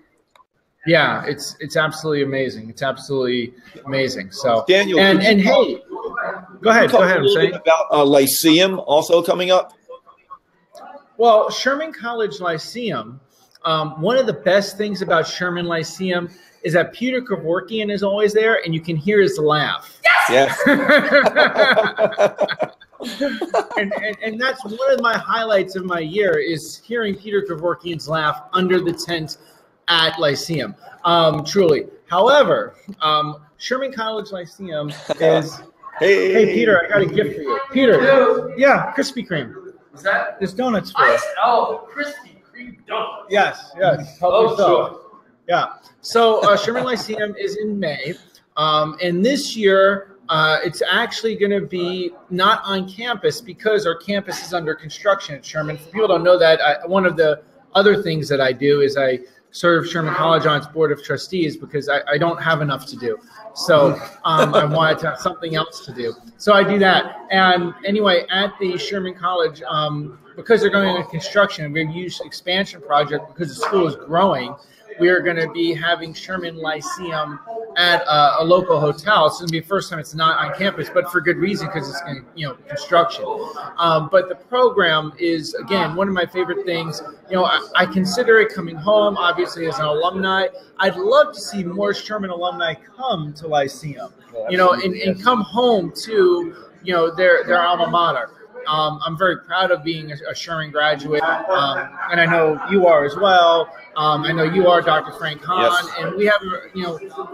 Yeah, it's absolutely amazing. It's absolutely amazing. So Daniel, and hey, go ahead. I'm saying about Lyceum also coming up. Well, Sherman College Lyceum. One of the best things about Sherman Lyceum is that Peter Kevorkian is always there, and you can hear his laugh. Yes. and that's one of my highlights of my year is hearing Peter Kevorkian's laugh under the tent at Lyceum. Truly. However, Sherman College Lyceum is. Hey, Peter, I got a gift for you. Peter. Yeah, Krispy Kreme. What's that? There's donuts for you. Oh, Krispy Kreme donuts. Yes. Sure. Yeah. So Sherman Lyceum is in May. And this year, it's actually going to be not on campus because our campus is under construction at Sherman. For people who don't know that, one of the other things that I do is I serve Sherman College on its board of trustees because I don't have enough to do. So I wanted to have something else to do. So I do that. And anyway, at the Sherman College, because they're going into construction, we're used expansion project because the school is growing. We are going to be having Sherman Lyceum at a local hotel. It's going to be the first time it's not on campus, but for good reason because it's going to, construction. But the program is, again, one of my favorite things. I consider it coming home, obviously, as an alumni. I'd love to see more Sherman alumni come to Lyceum, and come home to, their alma mater. I'm very proud of being a Sherman graduate, and I know you are as well. I know you are, Dr. Frank Hahn, yes. And we have,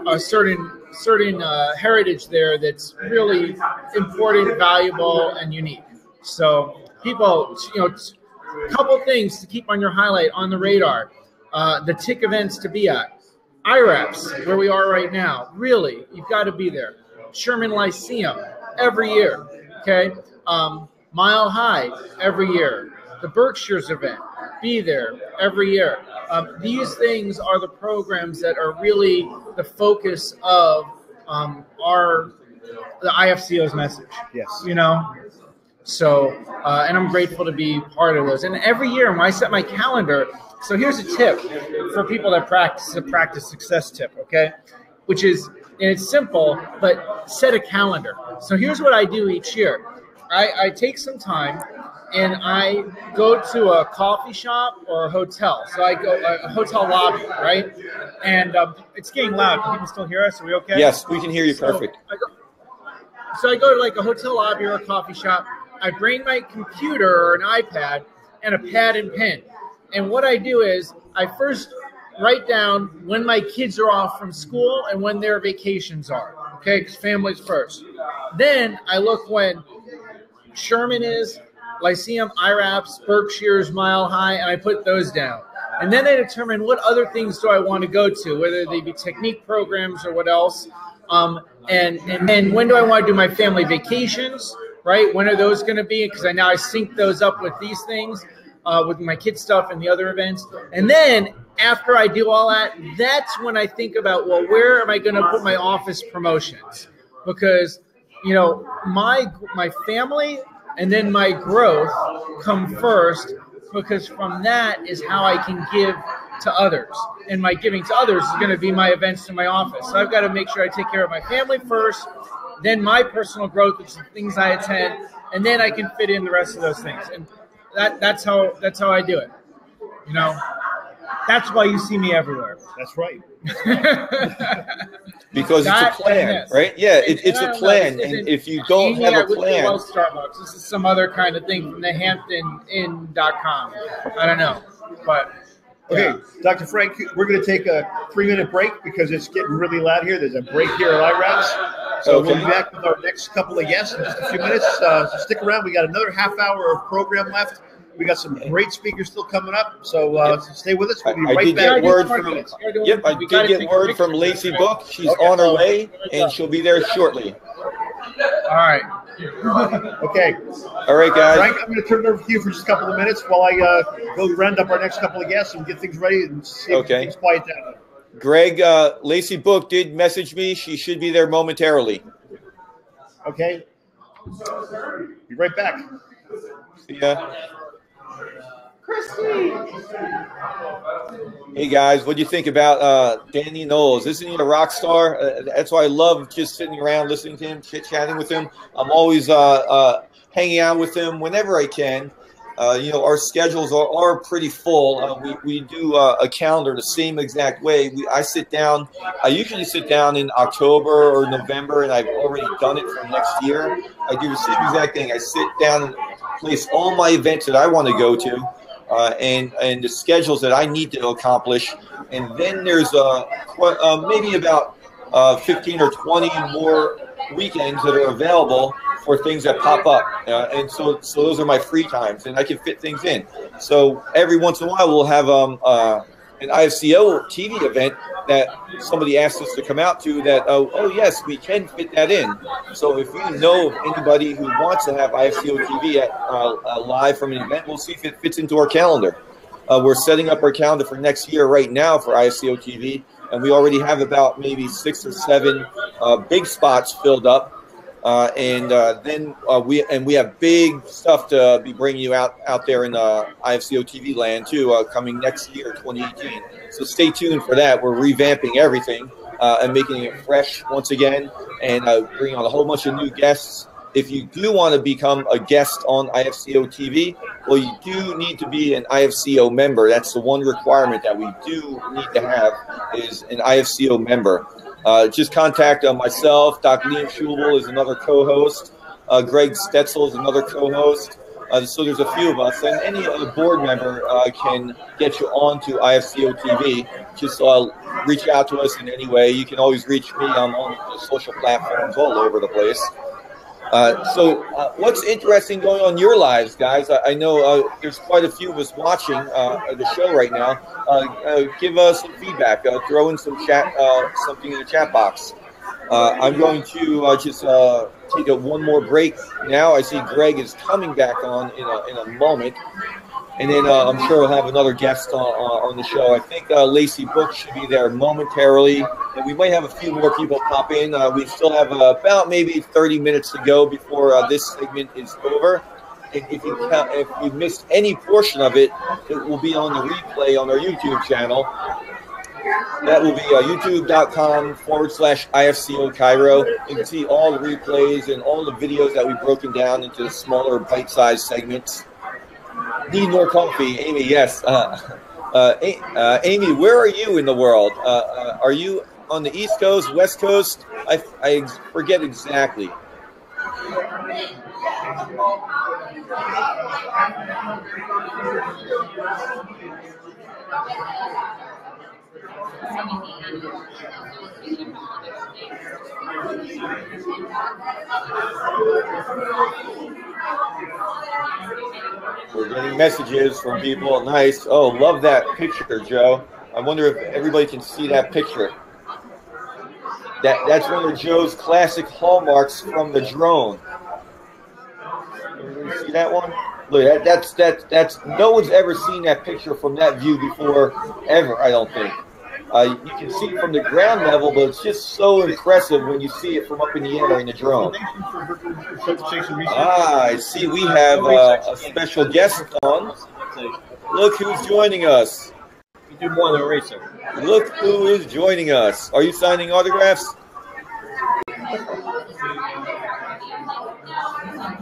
a certain heritage there that's really important, valuable, and unique. So, people, a couple things to keep on your highlight on the radar: the TIC events to be at, IRAPS, where we are right now. Really, you've got to be there. Sherman Lyceum every year. Okay. Mile High every year, the Berkshires event, be there every year. These things are the programs that are really the focus of the IFCO's message. Yes. So, and I'm grateful to be part of those. And every year when I set my calendar, so here's a tip for people that practice, a practice success tip, okay? Which is, and it's simple, but set a calendar. So here's what I do each year. I take some time and I go to a coffee shop or a hotel. So I go a hotel lobby, right? And it's getting loud. Can people still hear us? Are we okay? Yes, we can hear you perfect. So I go to like a hotel lobby or a coffee shop. I bring my computer or an iPad and a pad and pen. And what I do is I first write down when my kids are off from school and when their vacations are, okay? Because family's first. Then I look when Sherman is, Lyceum, IRAPS, Berkshires, Mile High, and I put those down. And then I determine what other things do I want to go to, whether they be technique programs or what else. And then when do I want to do my family vacations, right? When are those going to be? Because I sync those up with these things, with my kids' stuff and the other events. And then after I do all that, that's when I think about, well, where am I going to put my office promotions? Because my family and then my growth come first, because from that is how I can give to others. And my giving to others is going to be my events to my office. So I've got to make sure I take care of my family first, then my personal growth, which is the things I attend, and then I can fit in the rest of those things. And that's how I do it. That's why you see me everywhere. That's right. Because it's a plan, right? Yeah, it's a plan. And if you don't have a plan. Well, Starbucks. This is some other kind of thing from the HamptonInn.com. I don't know. But okay, Dr. Frank, we're going to take a 3-minute break because it's getting really loud here. There's a break here at IRAPS. So we'll be back with our next couple of guests in just a few minutes. So stick around. We got another half hour of program left. We got some great speakers still coming up, so stay with us. We'll be I right did back. get word from I did get word from Lacey Book. She's on her way, and she'll be there shortly. All right. Okay. All right, guys. Frank, I'm going to turn it over to you for just a couple of minutes while I go round up our next couple of guests and get things ready and see if things quiet down. Greg, Lacey Book did message me. She should be there momentarily. Okay. Be right back. See ya. Hey guys, what do you think about Danny Knowles? Isn't he a rock star? That's why I love just sitting around listening to him, chit-chatting with him. I'm always hanging out with him whenever I can. Our schedules are pretty full. We do a calendar the same exact way. I usually sit down in October or November, and I've already done it for next year. I do the same exact thing. I sit down and place all my events that I want to go to. And the schedules that I need to accomplish, and then there's maybe about 15 or 20 more weekends that are available for things that pop up, and so those are my free times, and I can fit things in. So every once in a while, we'll have an IFCO TV event that somebody asked us to come out to. That oh yes, we can fit that in. So if you know of anybody who wants to have IFCO TV at live from an event, we'll see if it fits into our calendar. We're setting up our calendar for next year right now for IFCO TV, and we already have about maybe 6 or 7 big spots filled up. Then we have big stuff to be bringing you out there in IFCO TV land too, coming next year, 2018. So stay tuned for that. We're revamping everything and making it fresh once again, and bringing on a whole bunch of new guests. If you do want to become a guest on IFCO TV, well, you do need to be an IFCO member. That's the one requirement that we do need to have, is an IFCO member. Just contact myself. Dr. Liam Schubel is another co-host. Greg Stetzel is another co-host. So there's a few of us, and any board member can get you onto IFCO TV. Just reach out to us in any way. You can always reach me. I'm on the social platforms all over the place. So what's interesting going on in your lives, guys? I know there's quite a few of us watching the show right now. Give us some feedback. Throw in some chat, something in the chat box. I'm going to just take one more break now. I see Greg is coming back on in a moment. And then I'm sure we'll have another guest on the show. I think Lacey Book should be there momentarily. And we might have a few more people pop in. We still have about maybe 30 minutes to go before this segment is over. And if you missed any portion of it, it will be on the replay on our YouTube channel. That will be youtube.com/IFCO Cairo. You can see all the replays and all the videos that we've broken down into smaller bite-sized segments. Need more coffee, Amy? Yes. Amy, where are you in the world? Are you on the East Coast, West Coast? I forget exactly. We're getting messages from people. Nice. Oh, love that picture, Joe. I wonder if everybody can see that picture. That's one of Joe's classic hallmarks from the drone. Everybody see that one? Look, that's no one's ever seen that picture from that view before, ever, I don't think. You can see it from the ground level, but it's just so impressive when you see it from up in the air in the drone. I see we have a special guest on. Look who's joining us. You do more than research. Look who is joining us. Are you signing autographs?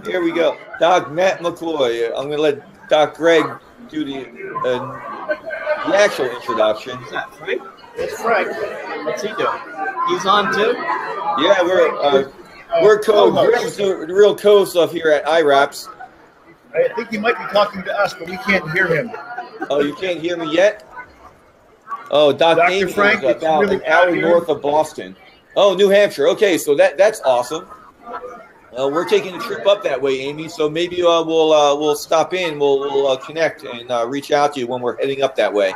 Here we go. Doc Matt McCoy. I'm going to let Doc Greg do the actual introduction. Is that Frank? It's Frank. What's he doing? He's on too? Yeah, we're Greg's the real co-stuff here at IRAPS. I think he might be talking to us, but we can't hear him. Oh, you can't hear me yet? Oh, Dr. Amy Frank is about really an hour north of Boston. Oh, New Hampshire. Okay, so that's awesome. We're taking a trip up that way, Amy. So maybe we'll stop in. We'll connect and reach out to you when we're heading up that way.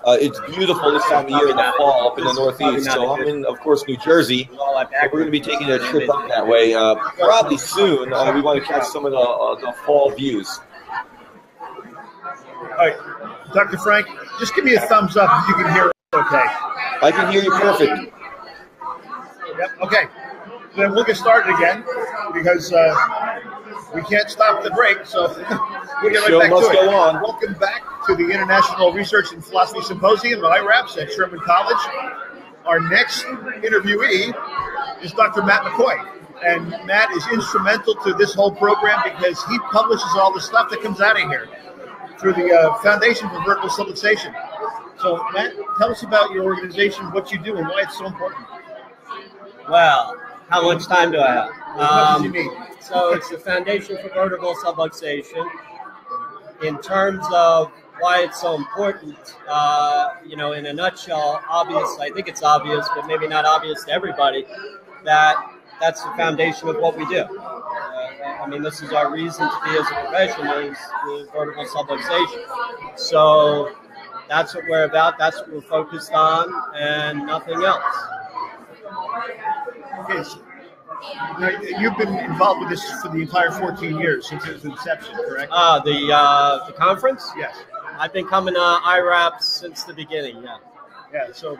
It's beautiful this time of year in the fall up in the Northeast. So I'm in, of course, New Jersey. So we're going to be taking a trip up that way probably soon. We want to catch some of the fall views. All right, Dr. Frank, just give me a thumbs up if you can hear us okay. I can hear you perfect. Yep, okay. Then we'll get started again because we can't stop the break, so we'll get right back to it. Go on. Welcome back to the International Research and Philosophy Symposium, the IRAPS at Sherman College. Our next interviewee is Dr. Matt McCoy, and Matt is instrumental to this whole program because he publishes all the stuff that comes out of here through the Foundation for Vertical Subluxation. So, Matt, tell us about your organization, what you do, and why it's so important. Well, how much time do I have? As much as you need. So it's the Foundation for Vertical Subluxation. In terms of why it's so important, in a nutshell, I think it's obvious, but maybe not obvious to everybody, that's the foundation of what we do. This is our reason to be as a profession is vertical subluxation. So that's what we're about, that's what we're focused on, and nothing else. Okay, so now, you've been involved with this for the entire 14 years since its inception, correct? The conference? Yes. I've been coming to IRAPS since the beginning, yeah. Yeah, so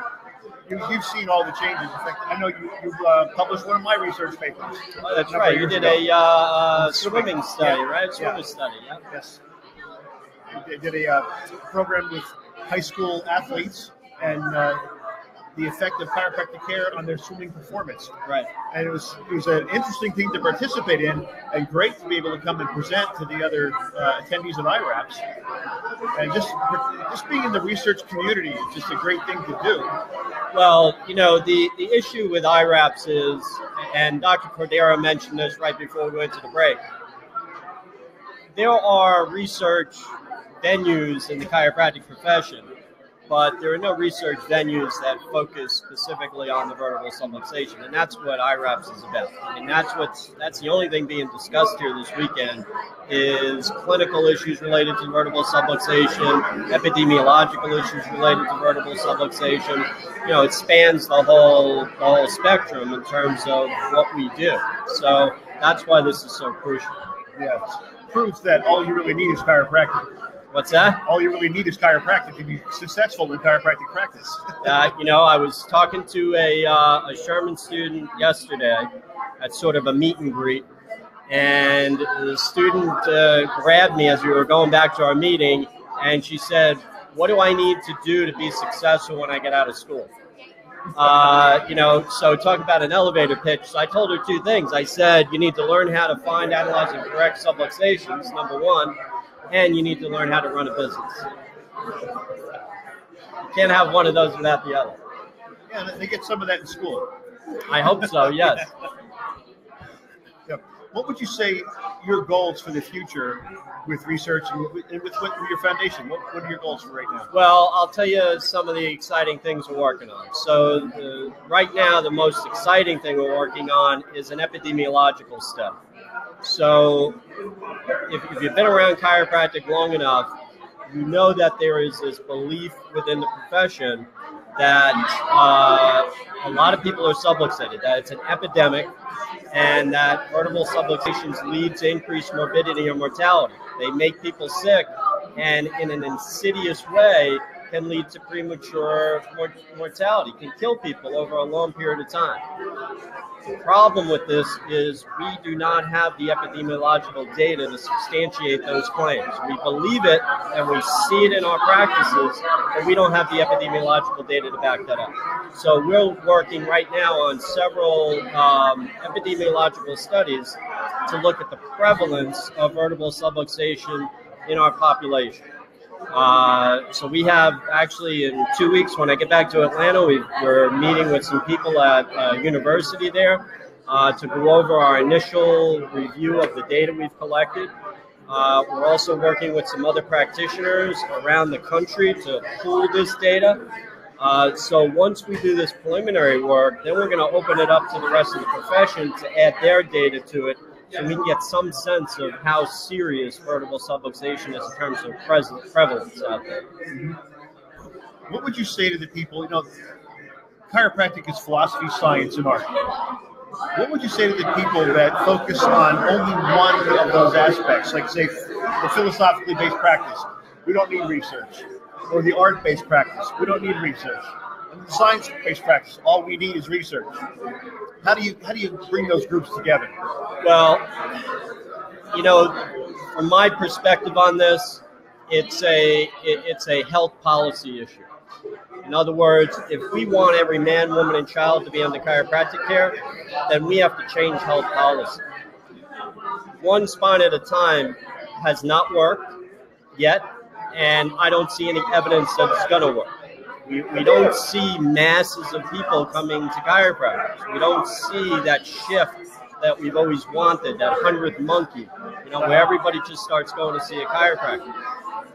you've seen all the changes. In fact, I know you've published one of my research papers. Oh, that's right. You did a swimming study, right? Swimming study, yeah. Yes. You did a program with high school athletes and the effect of chiropractic care on their swimming performance. Right. And it was an interesting thing to participate in, and great to be able to come and present to the other attendees at IRAPS. And just being in the research community is just a great thing to do. Well, the issue with IRAPS is, and Dr. Cordero mentioned this right before we went to the break, there are research venues in the chiropractic profession, but there are no research venues that focus specifically on the vertical subluxation, and that's what IRAPS is about. That's the only thing being discussed here this weekend is clinical issues related to vertical subluxation, epidemiological issues related to vertical subluxation. It spans the whole spectrum in terms of what we do. So that's why this is so crucial. Yeah, it proves that all you really need is chiropractic. What's that? All you really need is chiropractic to be successful in chiropractic practice. I was talking to a Sherman student yesterday at sort of a meet and greet, and the student grabbed me as we were going back to our meeting, and she said, "What do I need to do to be successful when I get out of school?" So talk about an elevator pitch. So I told her two things. I said, you need to learn how to find, analyze, and correct subluxations, number one. And you need to learn how to run a business. You can't have one of those without the other. Yeah, they get some of that in school. I hope so, yes. Yeah. What would you say your goals for the future with research and with your foundation? What are your goals for right now? Well, I'll tell you some of the exciting things we're working on. So right now, the most exciting thing we're working on is an epidemiological study. So if you've been around chiropractic long enough, you know that there is this belief within the profession that a lot of people are subluxated, that it's an epidemic, and that vertebral subluxations lead to increased morbidity and mortality. They make people sick, and in an insidious way can lead to premature mortality, can kill people over a long period of time. The problem with this is we do not have the epidemiological data to substantiate those claims. We believe it and we see it in our practices, but we don't have the epidemiological data to back that up. So we're working right now on several epidemiological studies to look at the prevalence of vertebral subluxation in our population. So we have actually in 2 weeks, when I get back to Atlanta, we're meeting with some people at university there to go over our initial review of the data we've collected. We're also working with some other practitioners around the country to pool this data. So once we do this preliminary work, then we're going to open it up to the rest of the profession to add their data to it so we can get some sense of how serious vertebral subluxation is in terms of prevalence out there. What would you say to the people, chiropractic is philosophy, science, and art. What would you say to the people that focus on only one of those aspects, like say the philosophically based practice? We don't need research. Or the art-based practice. We don't need research. And the science-based practice, all we need is research. How do you bring those groups together? Well, from my perspective on this, it's a health policy issue. In other words, if we want every man, woman, and child to be under chiropractic care, then we have to change health policy. One spine at a time has not worked yet, and I don't see any evidence that it's going to work. We don't see masses of people coming to chiropractors. We don't see that shift that we've always wanted, that 100th monkey, where everybody just starts going to see a chiropractor.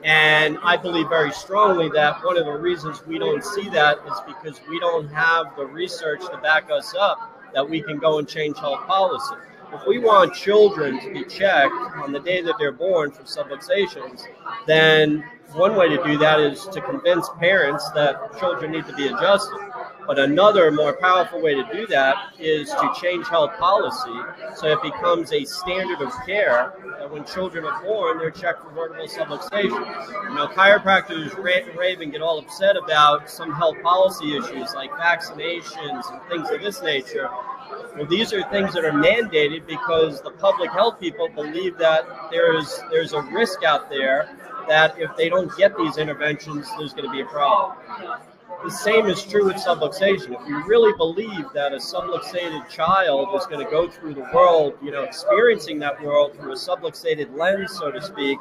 And I believe very strongly that one of the reasons we don't see that is because we don't have the research to back us up that we can go and change health policy. If we want children to be checked on the day that they're born for subluxations, then one way to do that is to convince parents that children need to be adjusted. But another more powerful way to do that is to change health policy so it becomes a standard of care that when children are born, they're checked for vertebral subluxation. Chiropractors rave and get all upset about some health policy issues like vaccinations and things of this nature. Well, these are things that are mandated because the public health people believe that there's a risk out there that if they don't get these interventions, there's going to be a problem. The same is true with subluxation. If you really believe that a subluxated child is going to go through the world, experiencing that world through a subluxated lens, so to speak,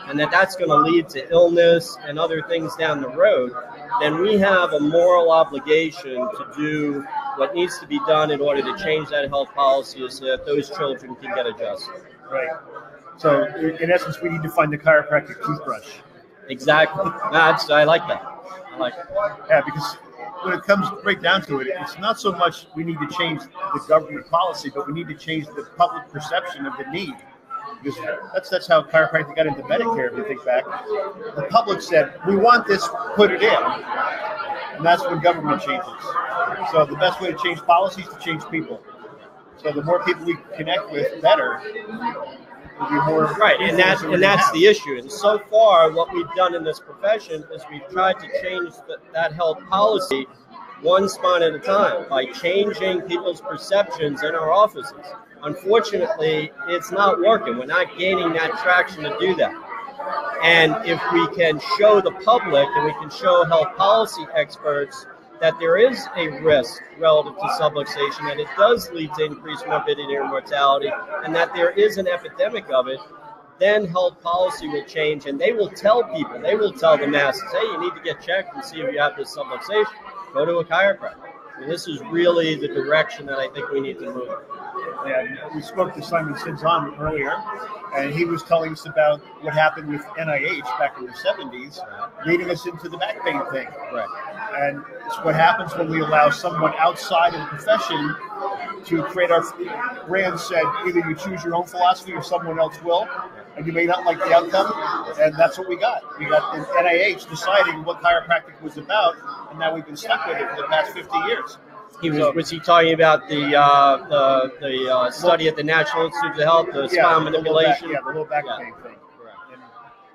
and that's going to lead to illness and other things down the road, then we have a moral obligation to do what needs to be done in order to change that health policy so that those children can get adjusted. Right. So, in essence, we need to find the chiropractic toothbrush. Exactly. I like that. Yeah, because when it comes right down to it, it's not so much we need to change the government policy, but we need to change the public perception of the need. Because that's how chiropractic got into Medicare, if you think back. The public said, we want this, put it in. And that's when government changes. So the best way to change policy is to change people. So the more people we connect with, better. Right, and that's the issue. And so far, what we've done in this profession is we've tried to change that health policy one spine at a time by changing people's perceptions in our offices. Unfortunately, it's not working. We're not gaining that traction to do that. And if we can show the public and we can show health policy experts that there is a risk relative to subluxation, that it does lead to increased morbidity or mortality, and that there is an epidemic of it, then health policy will change, and they will tell people, they will tell the masses, hey, you need to get checked and see if you have this subluxation. Go to a chiropractor. And this is really the direction that I think we need to move. Yeah, we spoke to Simon Sinzon earlier, and he was telling us about what happened with NIH back in the 70s, leading us into the back pain thing. Right. And it's what happens when we allow someone outside of the profession to create our brand. Said either you choose your own philosophy or someone else will, and you may not like the outcome. And that's what we got. We got the NIH deciding what chiropractic was about, and now we've been stuck with it for the past 50 years. Was he talking about the study at the National Institute of Health, the spine manipulation? The low back pain thing. And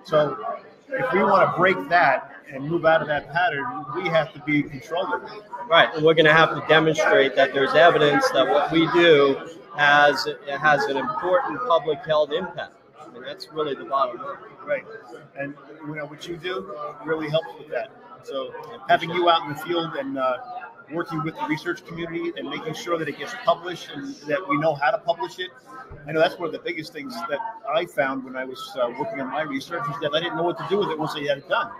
so if we want to break that and move out of that pattern, we have to be in control of it. Right, and we're going to have to demonstrate that there's evidence that what we do has an important public health impact. I mean, that's really the bottom line. Right, and what you do really helps with that. So having you out in the field and working with the research community and making sure that it gets published and that we know how to publish it. I know that's one of the biggest things that I found when I was working on my research is that I didn't know what to do with it once I had it done.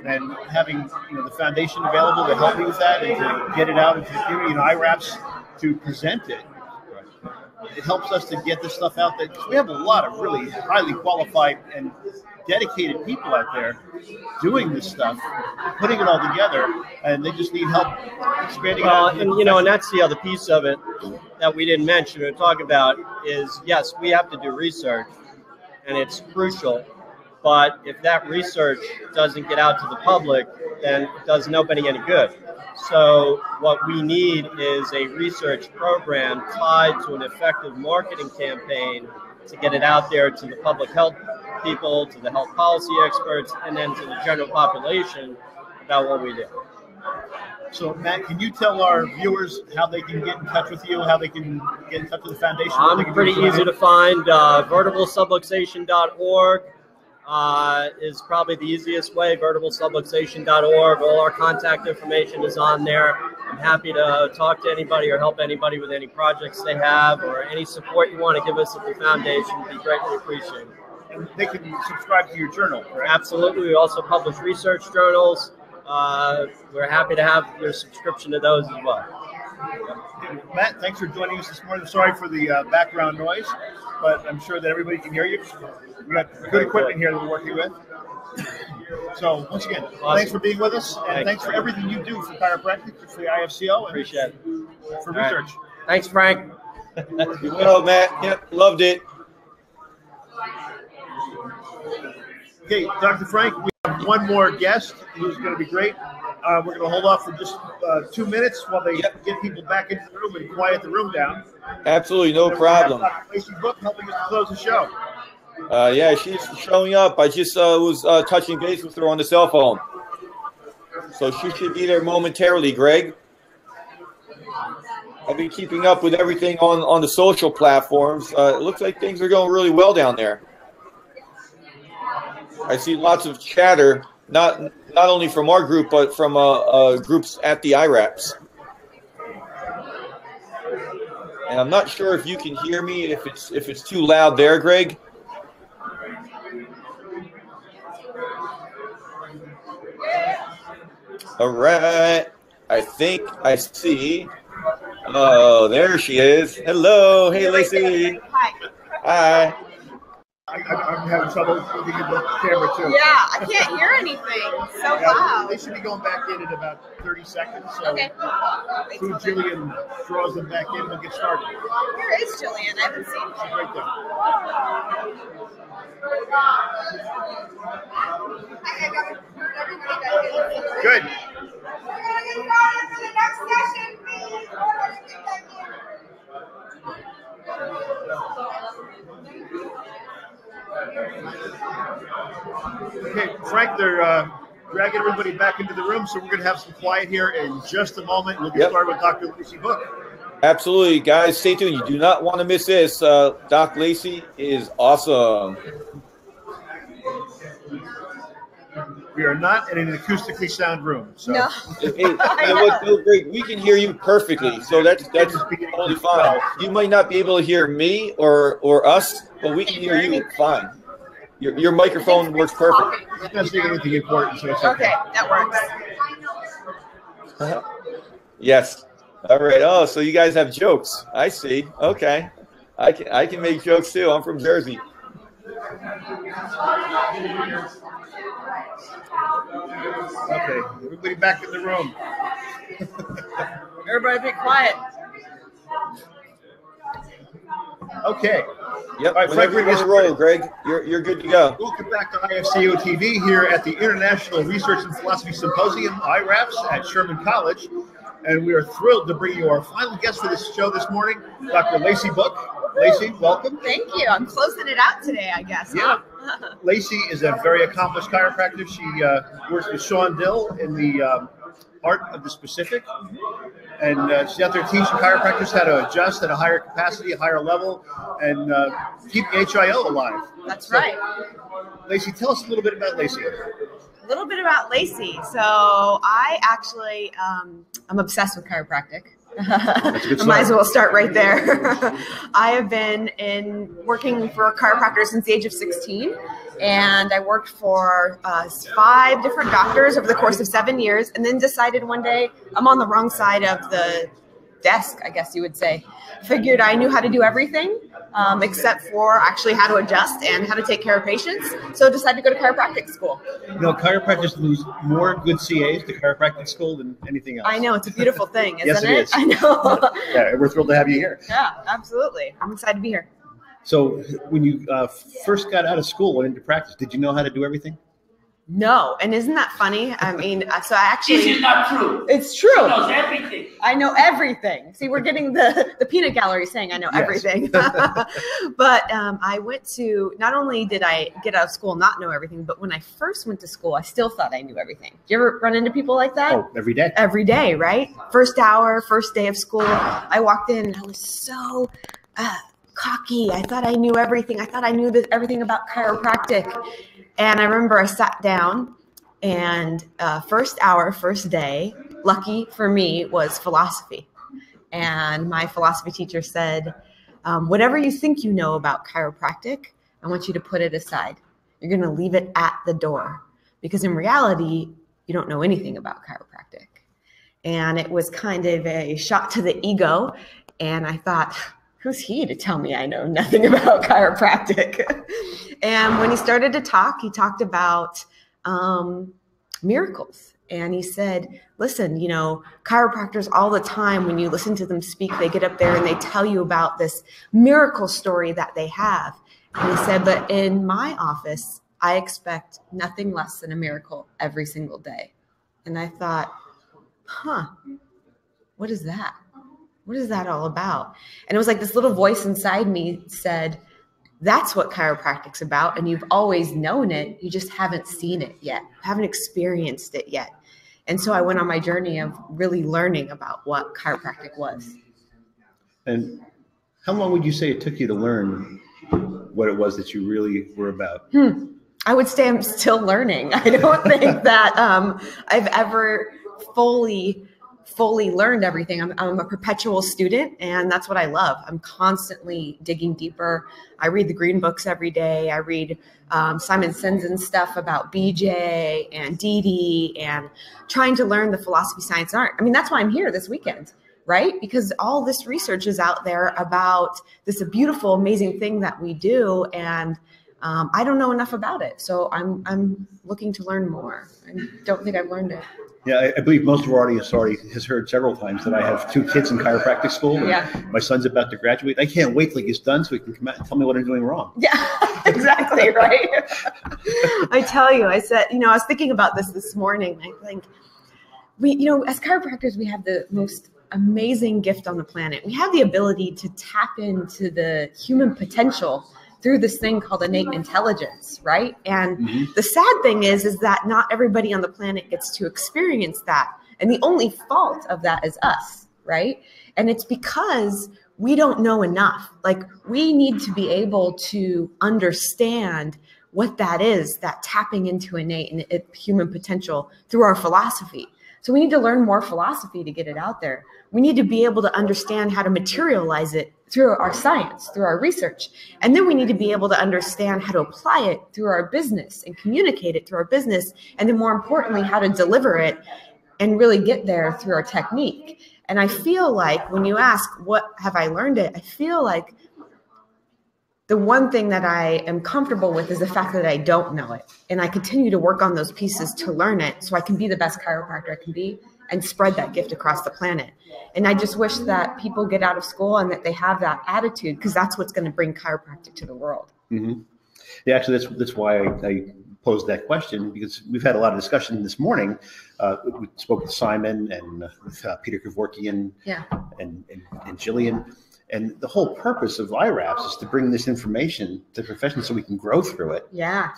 And having the foundation available to help me with that and to get it out into the community, IRAPs to present it, it helps us to get this stuff out there. We have a lot of really highly qualified and dedicated people out there doing this stuff, putting it all together, and they just need help expanding. Well, and that's the other piece of it that we didn't mention or talk about is, yes, we have to do research, and it's crucial. But if that research doesn't get out to the public, then it does nobody any good. So what we need is a research program tied to an effective marketing campaign to get it out there to the public health people, to the health policy experts, and then to the general population about what we do. So, Matt, can you tell our viewers how they can get in touch with you, how they can get in touch with the foundation? I'm pretty easy to find. Vertebralsubluxation.org is probably the easiest way, vertebralsubluxation.org. All our contact information is on there. I'm happy to talk to anybody or help anybody with any projects they have or any support you want to give us at the foundation would be greatly appreciated. And they can subscribe to your journal, correct? Absolutely. We also publish research journals. We're happy to have your subscription to those as well. Matt, thanks for joining us this morning. Sorry for the background noise, but I'm sure that everybody can hear you. We got good equipment here that we're working with. So once again, thanks for being with us, and thanks for everything you do for chiropractic, for the IFCO, and appreciate it. For research. Thanks, Frank. Well, Matt, yep, loved it. Okay, Dr. Frank, we have one more guest who's going to be great. We're going to hold off for just 2 minutes while they get people back into the room and quiet the room down. Absolutely, no problem. Dr. Lacey Book helping us to close the show. Yeah, she's showing up. I just was touching base with her on the cell phone. So she should be there momentarily, Greg. I've been keeping up with everything on the social platforms. It looks like things are going really well down there. I see lots of chatter, not only from our group, but from groups at the IRAPS. And I'm not sure if you can hear me, if it's too loud there, Greg. All right. I think I see. Oh, there she is. Hello. Hey, Lacey. Hi. Hi. I'm having trouble looking at the camera, too. Yeah, I can't hear anything. So loud. They should be going back in about 30 seconds. So okay. Soon Jillian draws them back in, we'll get started. Where is Jillian? I haven't seen her. She's right there. Good. We're going to get started for the next session, please. Okay, Frank, they're dragging everybody back into the room, so we're going to have some quiet here in just a moment. We'll get started with Dr. Lacey Book. Absolutely, guys. Stay tuned. You do not want to miss this. Doc Lacey is awesome. We are not in an acoustically sound room. So. No. Greg, we can hear you perfectly, so that's totally fine. You might not be able to hear me or us, but we can hear you fine. Your microphone works perfect. That's not anything important, so it's okay, that works. Yes. All right. Oh, so you guys have jokes. I see. Okay. I can make jokes too. I'm from Jersey. Okay, everybody back in the room. Everybody be quiet. Okay. Yep. All right, Whenever you're on roll, Greg, you're good to go. Welcome back to IFCO TV here at the International Research and Philosophy Symposium, IRAPS, at Sherman College. And we are thrilled to bring you our final guest for this show this morning, Dr. Lacey Book. Lacey, welcome. Thank you. I'm closing it out today, I guess. Yeah. Lacey is a very accomplished chiropractor. She works with Sean Dill in the art of the specific. And she's out there teaching chiropractors how to adjust at a higher capacity, a higher level, and keep the HIO alive. That's right. Lacey, tell us a little bit about Lacey. A little bit about Lacey. So I actually, I'm obsessed with chiropractic. I might as well start right there. I have been working for a chiropractor since the age of 16, and I worked for 5 different doctors over the course of 7 years, and then decided one day I'm on the wrong side of the desk, I guess you would say. Figured I knew how to do everything except for actually how to adjust and how to take care of patients. So decided to go to chiropractic school. You know, chiropractors lose more good CAs to chiropractic school than anything else. I know, it's a beautiful thing, isn't Yes, it is. I know. Yeah, we're thrilled to have you here. Yeah, absolutely. I'm excited to be here. So when you first got out of school, went into practice, did you know how to do everything? No, and isn't that funny? I mean, so I actually... This is not true. It's true. She knows everything. I know everything. See, we're getting the peanut gallery saying I know everything. But I went to, not only did I get out of school not know everything, but when I first went to school, I still thought I knew everything. Do you ever run into people like that? Oh, every day. Every day, right? First hour, first day of school, I walked in and I was so... cocky. I thought I knew everything. I thought I knew everything about chiropractic. And I remember I sat down and first hour, first day, lucky for me, was philosophy. And my philosophy teacher said, whatever you think you know about chiropractic, I want you to put it aside. You're going to leave it at the door. Because in reality, you don't know anything about chiropractic. And it was kind of a shot to the ego. And I thought, who's he to tell me I know nothing about chiropractic? And when he started to talk, he talked about miracles. And he said, listen, you know, chiropractors all the time, when you listen to them speak, they get up there and they tell you about this miracle story that they have. And he said, but in my office, I expect nothing less than a miracle every single day. And I thought, what is that? What is that all about? And it was like this little voice inside me said, that's what chiropractic's about. And you've always known it. You just haven't seen it yet, haven't experienced it yet. And so I went on my journey of really learning about what chiropractic was. And how long would you say it took you to learn what it was that you really were about? I would say I'm still learning. I don't think that I've ever fully learned everything. I'm a perpetual student, and that's what I love. I'm constantly digging deeper. I read the green books every day. I read Simon Sinsen's stuff about BJ and DD and trying to learn the philosophy, science, and art. I mean, that's why I'm here this weekend, right? Because all this research is out there about this beautiful, amazing thing that we do, and I don't know enough about it. So I'm looking to learn more. I don't think I've learned it. Yeah, I believe most of our audience already has heard several times that I have 2 kids in chiropractic school. Yeah. My son's about to graduate. I can't wait till he's done so he can come out and tell me what I'm doing wrong. Yeah, exactly, right? I tell you, I said, you know, I was thinking about this morning. I think we, you know, as chiropractors, we have the most amazing gift on the planet. We have the ability to tap into the human potential through this thing called innate intelligence, right? And the sad thing is that not everybody on the planet gets to experience that. And the only fault of that is us, right? And it's because we don't know enough. Like, we need to be able to understand what that is, that tapping into innate and human potential through our philosophy. So we need to learn more philosophy to get it out there. We need to be able to understand how to materialize it through our science, through our research. And then we need to be able to understand how to apply it through our business and communicate it through our business. And then more importantly, how to deliver it and really get there through our technique. And I feel like when you ask, what have I learned it? I feel like the one thing that I am comfortable with is the fact that I don't know it. And I continue to work on those pieces to learn it so I can be the best chiropractor I can be and spread that gift across the planet. And I just wish that people get out of school and that they have that attitude, because that's what's going to bring chiropractic to the world. Mm-hmm. Yeah, actually, that's why I posed that question, because we've had a lot of discussion this morning. We spoke with Simon and with Peter Kevorkian and Jillian. And the whole purpose of IRAPS is to bring this information to the profession so we can grow through it. Yeah.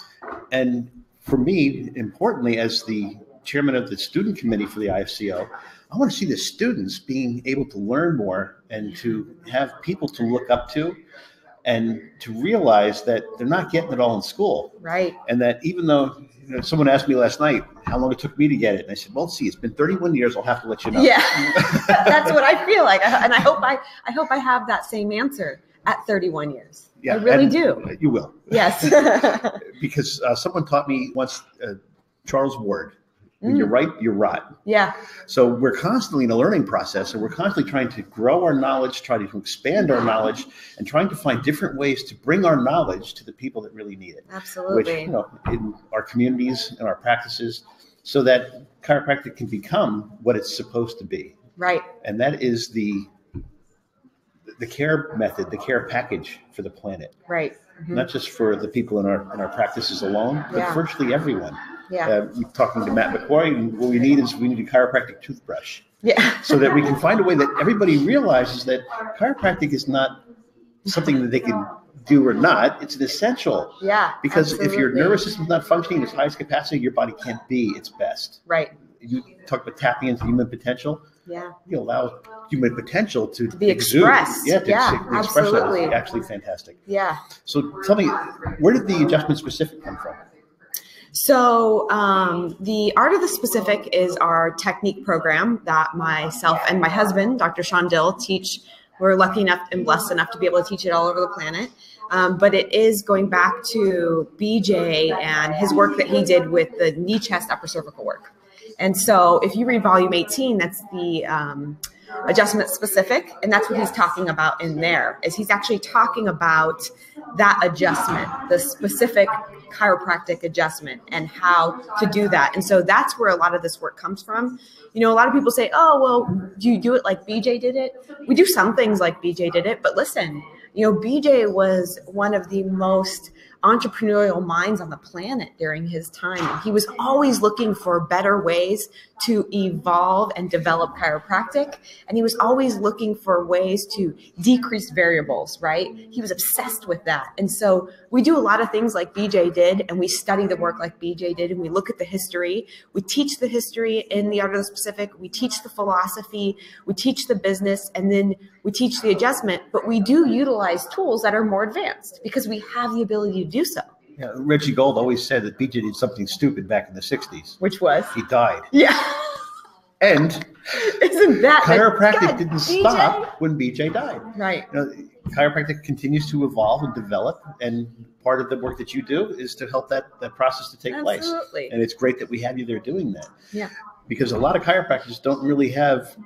And for me, importantly, as the chairman of the student committee for the IFCO, I want to see the students being able to learn more and to have people to look up to and to realize that they're not getting it all in school. Right. And that even though, you know, someone asked me last night how long it took me to get it, and I said, well, see, it's been 31 years. I'll have to let you know. Yeah, that's what I feel like. And I hope I have that same answer at 31 years. Yeah, I really do. You will. Yes. Because someone taught me once, Charles Ward, When you're right, you're rot. Yeah. So we're constantly in a learning process, and we're constantly trying to grow our knowledge, trying to expand our knowledge, and trying to find different ways to bring our knowledge to the people that really need it. Absolutely. Which, in our communities and our practices, so that chiropractic can become what it's supposed to be. Right. And that is the care method, the care package for the planet. Right. Not just for the people in our practices alone, but virtually everyone. Yeah. We're talking to Matt McCoy, and what we need a chiropractic toothbrush. Yeah. So that we can find a way that everybody realizes that chiropractic is not something that they can do or not. It's an essential. Yeah. Because if your nervous system's not functioning at its highest capacity, your body can't be its best. Right. You talk about tapping into human potential. Yeah. You allow human potential to be expressed. Yeah, absolutely. Express that is actually fantastic. Yeah. So tell me, where did the adjustment specific come from? So the Art of the Specific is our technique program that myself and my husband, Dr. Sean Dill, teach. We're lucky enough and blessed enough to be able to teach it all over the planet. But it is going back to BJ and his work that he did with the knee, chest, upper cervical work. And so if you read volume 18, that's the adjustment specific. And that's what he's talking about in there, is he's actually talking about that adjustment, the specific chiropractic adjustment and how to do that. And so that's where a lot of this work comes from. A lot of people say, oh, well, do you do it like BJ did it? We do some things like BJ did it, but listen, BJ was one of the most entrepreneurial minds on the planet during his time. He was always looking for better ways to evolve and develop chiropractic. And he was always looking for ways to decrease variables, right? He was obsessed with that. And so we do a lot of things like BJ did, and we study the work like BJ did, and we look at the history. We teach the history in the Art of the Specific. We teach the philosophy. We teach the business, and then we teach the adjustment. But we do utilize tools that are more advanced because we have the ability to do so. Yeah, Reggie Gold always said that BJ did something stupid back in the 60s. Which was? He died. Yeah. And isn't that chiropractic didn't stop when BJ died. Right. Chiropractic continues to evolve and develop, and part of the work that you do is to help that process to take place. Absolutely. And it's great that we have you there doing that. Yeah. Because a lot of chiropractors don't really have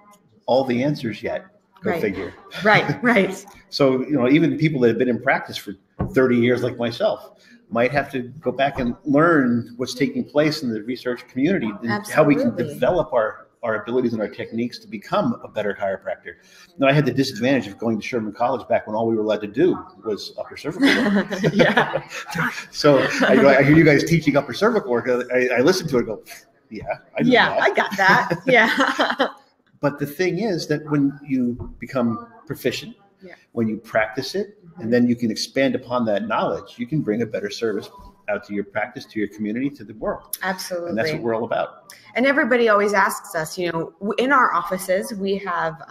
all the answers yet. Go figure. Right. So, even people that have been in practice for 30 years like myself might have to go back and learn what's taking place in the research community and how we can develop our abilities and our techniques to become a better chiropractor. Now, I had the disadvantage of going to Sherman College back when all we were allowed to do was upper cervical work. Yeah. So I hear you guys teaching upper cervical work. I listen to it and go, yeah, I know that. I got that. Yeah. But the thing is that when you become proficient, when you practice it, and then you can expand upon that knowledge, you can bring a better service out to your practice, to your community, to the world. Absolutely. And that's what we're all about. And everybody always asks us, in our offices, we have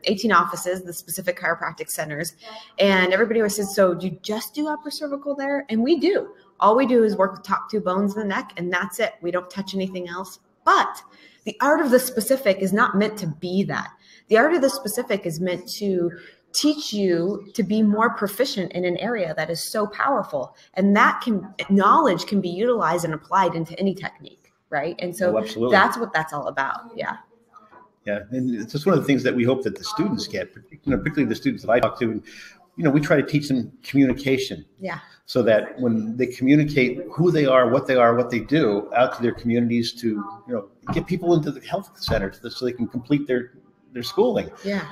18 offices, the specific chiropractic centers. And everybody always says, so do you just do upper cervical there? And we do. All we do is work the top two bones in the neck, and that's it. We don't touch anything else. But the Art of the Specific is not meant to be that. The Art of the Specific is meant to teach you to be more proficient in an area that is so powerful. And that knowledge can be utilized and applied into any technique, right? And so that's what that's all about. Yeah. Yeah. And it's just one of the things that we hope that the students get, particularly the students that I talk to. We try to teach them communication. Yeah. So that when they communicate who they are, what they do out to their communities, to get people into the health center so they can complete their schooling. Yeah.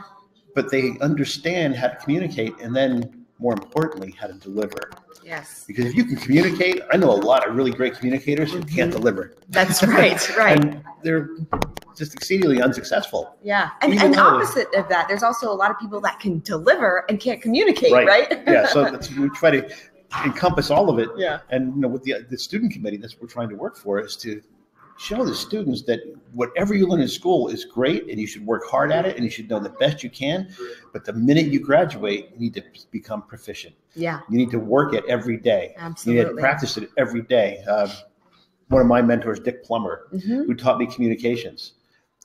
But they understand how to communicate, and then more importantly, how to deliver. Yes. Because if you can communicate, I know a lot of really great communicators who can't deliver. That's right. Right. And they're just exceedingly unsuccessful. Yeah. And opposite of that, there's also a lot of people that can deliver and can't communicate, right? Yeah. So we try to encompass all of it. Yeah. And with the student committee, that's what we're trying to work for, is to show the students that whatever you learn in school is great, and you should work hard at it, and you should know the best you can. But the minute you graduate, you need to become proficient. Yeah. You need to work it every day. Absolutely. You need to practice it every day. One of my mentors, Dick Plummer, who taught me communications,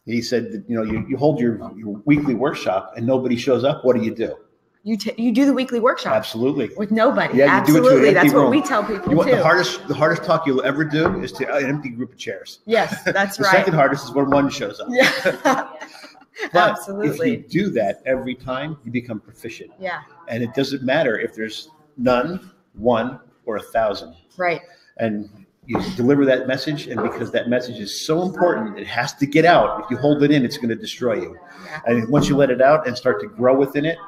he said that, you hold your weekly workshop and nobody shows up. What do? you do the weekly workshop. Absolutely. With nobody. Yeah, you do it to an empty That's room. what we tell people You know, too. the hardest talk you'll ever do is to an empty group of chairs. Yes, that's The right. second hardest is when one shows up. Yeah. But Absolutely. if you do that every time, you become proficient. Yeah. And it doesn't matter if there's none, one, or 1,000. Right. And you deliver that message, and because that message is so important, it has to get out. If you hold it in, it's going to destroy you. Yeah. And once you let it out and start to grow within it,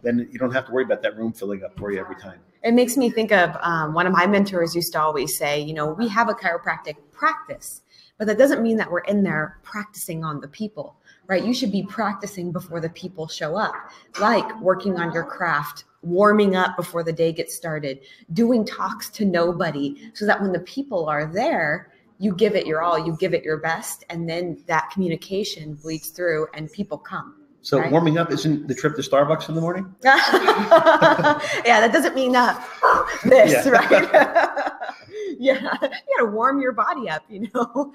then you don't have to worry about that room filling up for you every time. It makes me think of one of my mentors used to always say, you know, we have a chiropractic practice, but that doesn't mean that we're in there practicing on the people, right? You should be practicing before the people show up, like working on your craft, warming up before the day gets started, doing talks to nobody, so that when the people are there, you give it your all, you give it your best, and then that communication bleeds through and people come. So right? warming up isn't the trip to Starbucks in the morning? Yeah, that doesn't mean this, Yeah. right? Yeah, you gotta warm your body up, you know.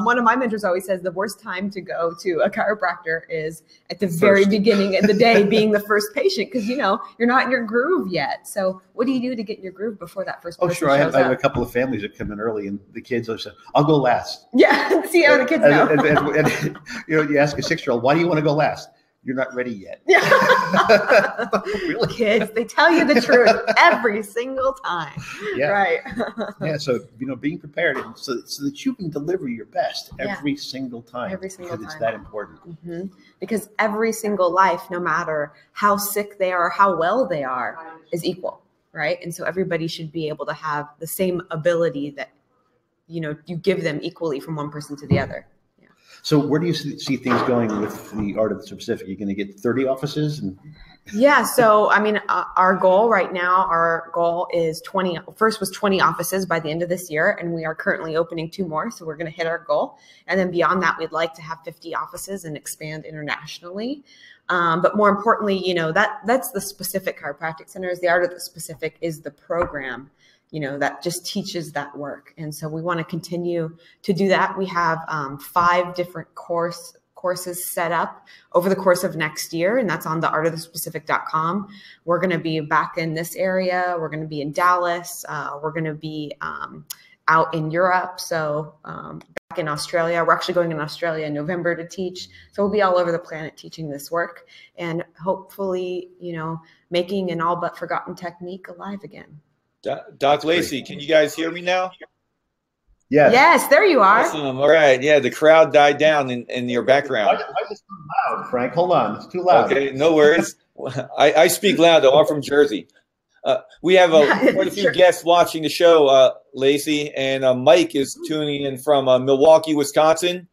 One of my mentors always says the worst time to go to a chiropractor is at the very beginning of the day, being the first patient, because you know you're not in your groove yet. So what do you do to get in your groove before that first person Oh, sure. I have up? a couple of families that come in early, and the kids always say, "I'll go last." Yeah, see how the kids know. And, you know, you ask a 6-year-old, "Why do you want to go last?" You're not ready yet. Yeah. Really? Kids, they tell you the truth every single time. Yeah. Right. Yeah. So, you know, being prepared so that you can deliver your best every single time. Every single because time. it's that important. Mm-hmm. Because every single life, no matter how sick they are, how well they are, is equal, right? And so everybody should be able to have the same ability that, you know, you give them equally from one person to the other. So where do you see things going with the Art of the Specific? You're going to get 30 offices? Yeah. So, I mean, our goal right now, is 20. First was 20 offices by the end of this year, and we are currently opening 2 more. So we're going to hit our goal. And then beyond that, we'd like to have 50 offices and expand internationally. But more importantly, you know, that's the Specific Chiropractic Centers. The Art of the Specific is the program, you know, that just teaches that work. And so we want to continue to do that. We have 5 different courses set up over the course of next year, and that's on theartofthespecific.com. We're going to be back in this area. We're going to be in Dallas. We're going to be out in Europe. So back in Australia, we're actually going in Australia in November to teach. So we'll be all over the planet teaching this work and hopefully, you know, making an all but forgotten technique alive again. Doc Lacey, can you guys hear me now? Yes. Yes, there you are. Awesome. All right. Yeah, the crowd died down in your background. Why is it too loud, Frank? Hold on. It's too loud. Okay, no worries. I speak loud, though. I'm from Jersey. We have quite a few guests watching the show, Lacey, and Mike is tuning in from Milwaukee, Wisconsin.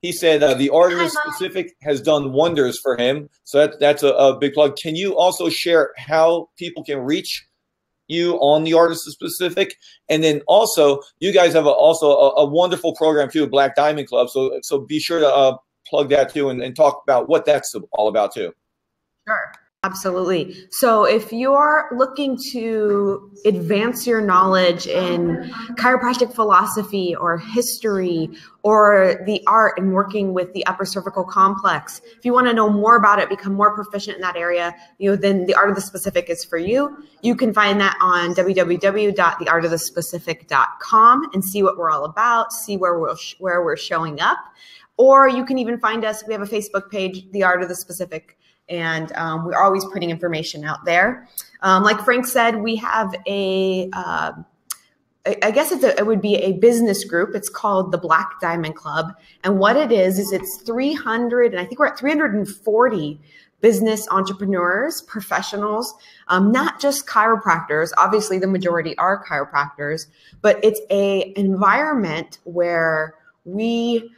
He said the Art of the Specific has done wonders for him. So that's a big plug. Can you also share how people can reach you on the Art of the Specific? And then also, you guys have a wonderful program too, Black Diamond Club. So be sure to plug that too and talk about what that's all about too. Sure. Absolutely. So if you are looking to advance your knowledge in chiropractic philosophy or history or the art and working with the upper cervical complex, if you want to know more about it, become more proficient in that area, you know, then the Art of the Specific is for you. You can find that on www.theartofthespecific.com and see what we're all about, see where we're showing up. Or you can even find us. We have a Facebook page, The Art of the Specific. And we're always putting information out there. Like Frank said, we have I guess it would be a business group. It's called the Black Diamond Club. And what it is it's 300, and I think we're at 340 business entrepreneurs, professionals, not just chiropractors. Obviously, the majority are chiropractors, but it's an environment where we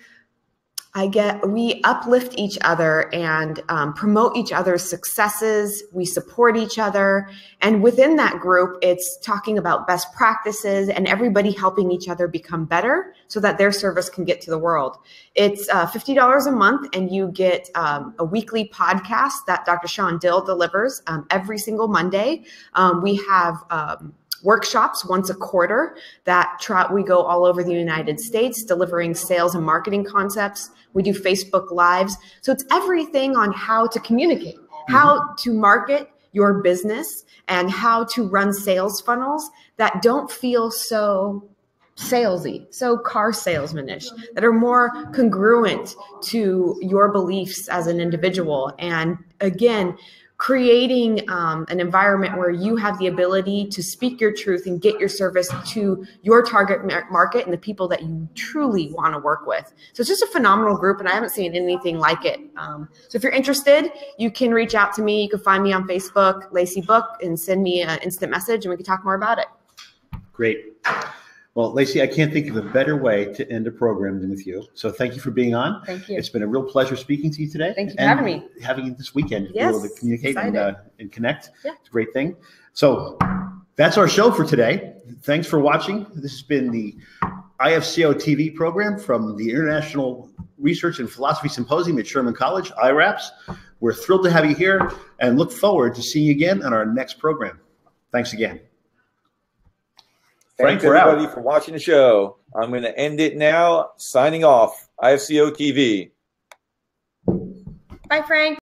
uplift each other and promote each other's successes. We support each other. And within that group, it's talking about best practices and everybody helping each other become better so that their service can get to the world. It's $50 a month, and you get a weekly podcast that Dr. Sean Dill delivers every single Monday. We have workshops once a quarter that we go all over the United States delivering sales and marketing concepts. We do Facebook Lives. So it's everything on how to communicate, how to market your business and how to run sales funnels that don't feel so salesy, so car salesmanish, that are more congruent to your beliefs as an individual. And again, creating an environment where you have the ability to speak your truth and get your service to your target market and the people that you truly want to work with. So it's just a phenomenal group, and I haven't seen anything like it. So if you're interested, you can reach out to me. You can find me on Facebook, Lacey Book, and send me an instant message, and we can talk more about it. Great. Well, Lacey, I can't think of a better way to end a program than with you. So thank you for being on. Thank you. It's been a real pleasure speaking to you today. Thank you for having me. Having you this weekend to be Yes, able to communicate and connect. Yeah. It's a great thing. So that's our show for today. Thanks for watching. This has been the IFCO TV program from the International Research and Philosophy Symposium at Sherman College, IRAPS. We're thrilled to have you here and look forward to seeing you again on our next program. Thanks again. Thanks everybody for watching the show. I'm going to end it now. Signing off. IFCO TV. Bye, Frank.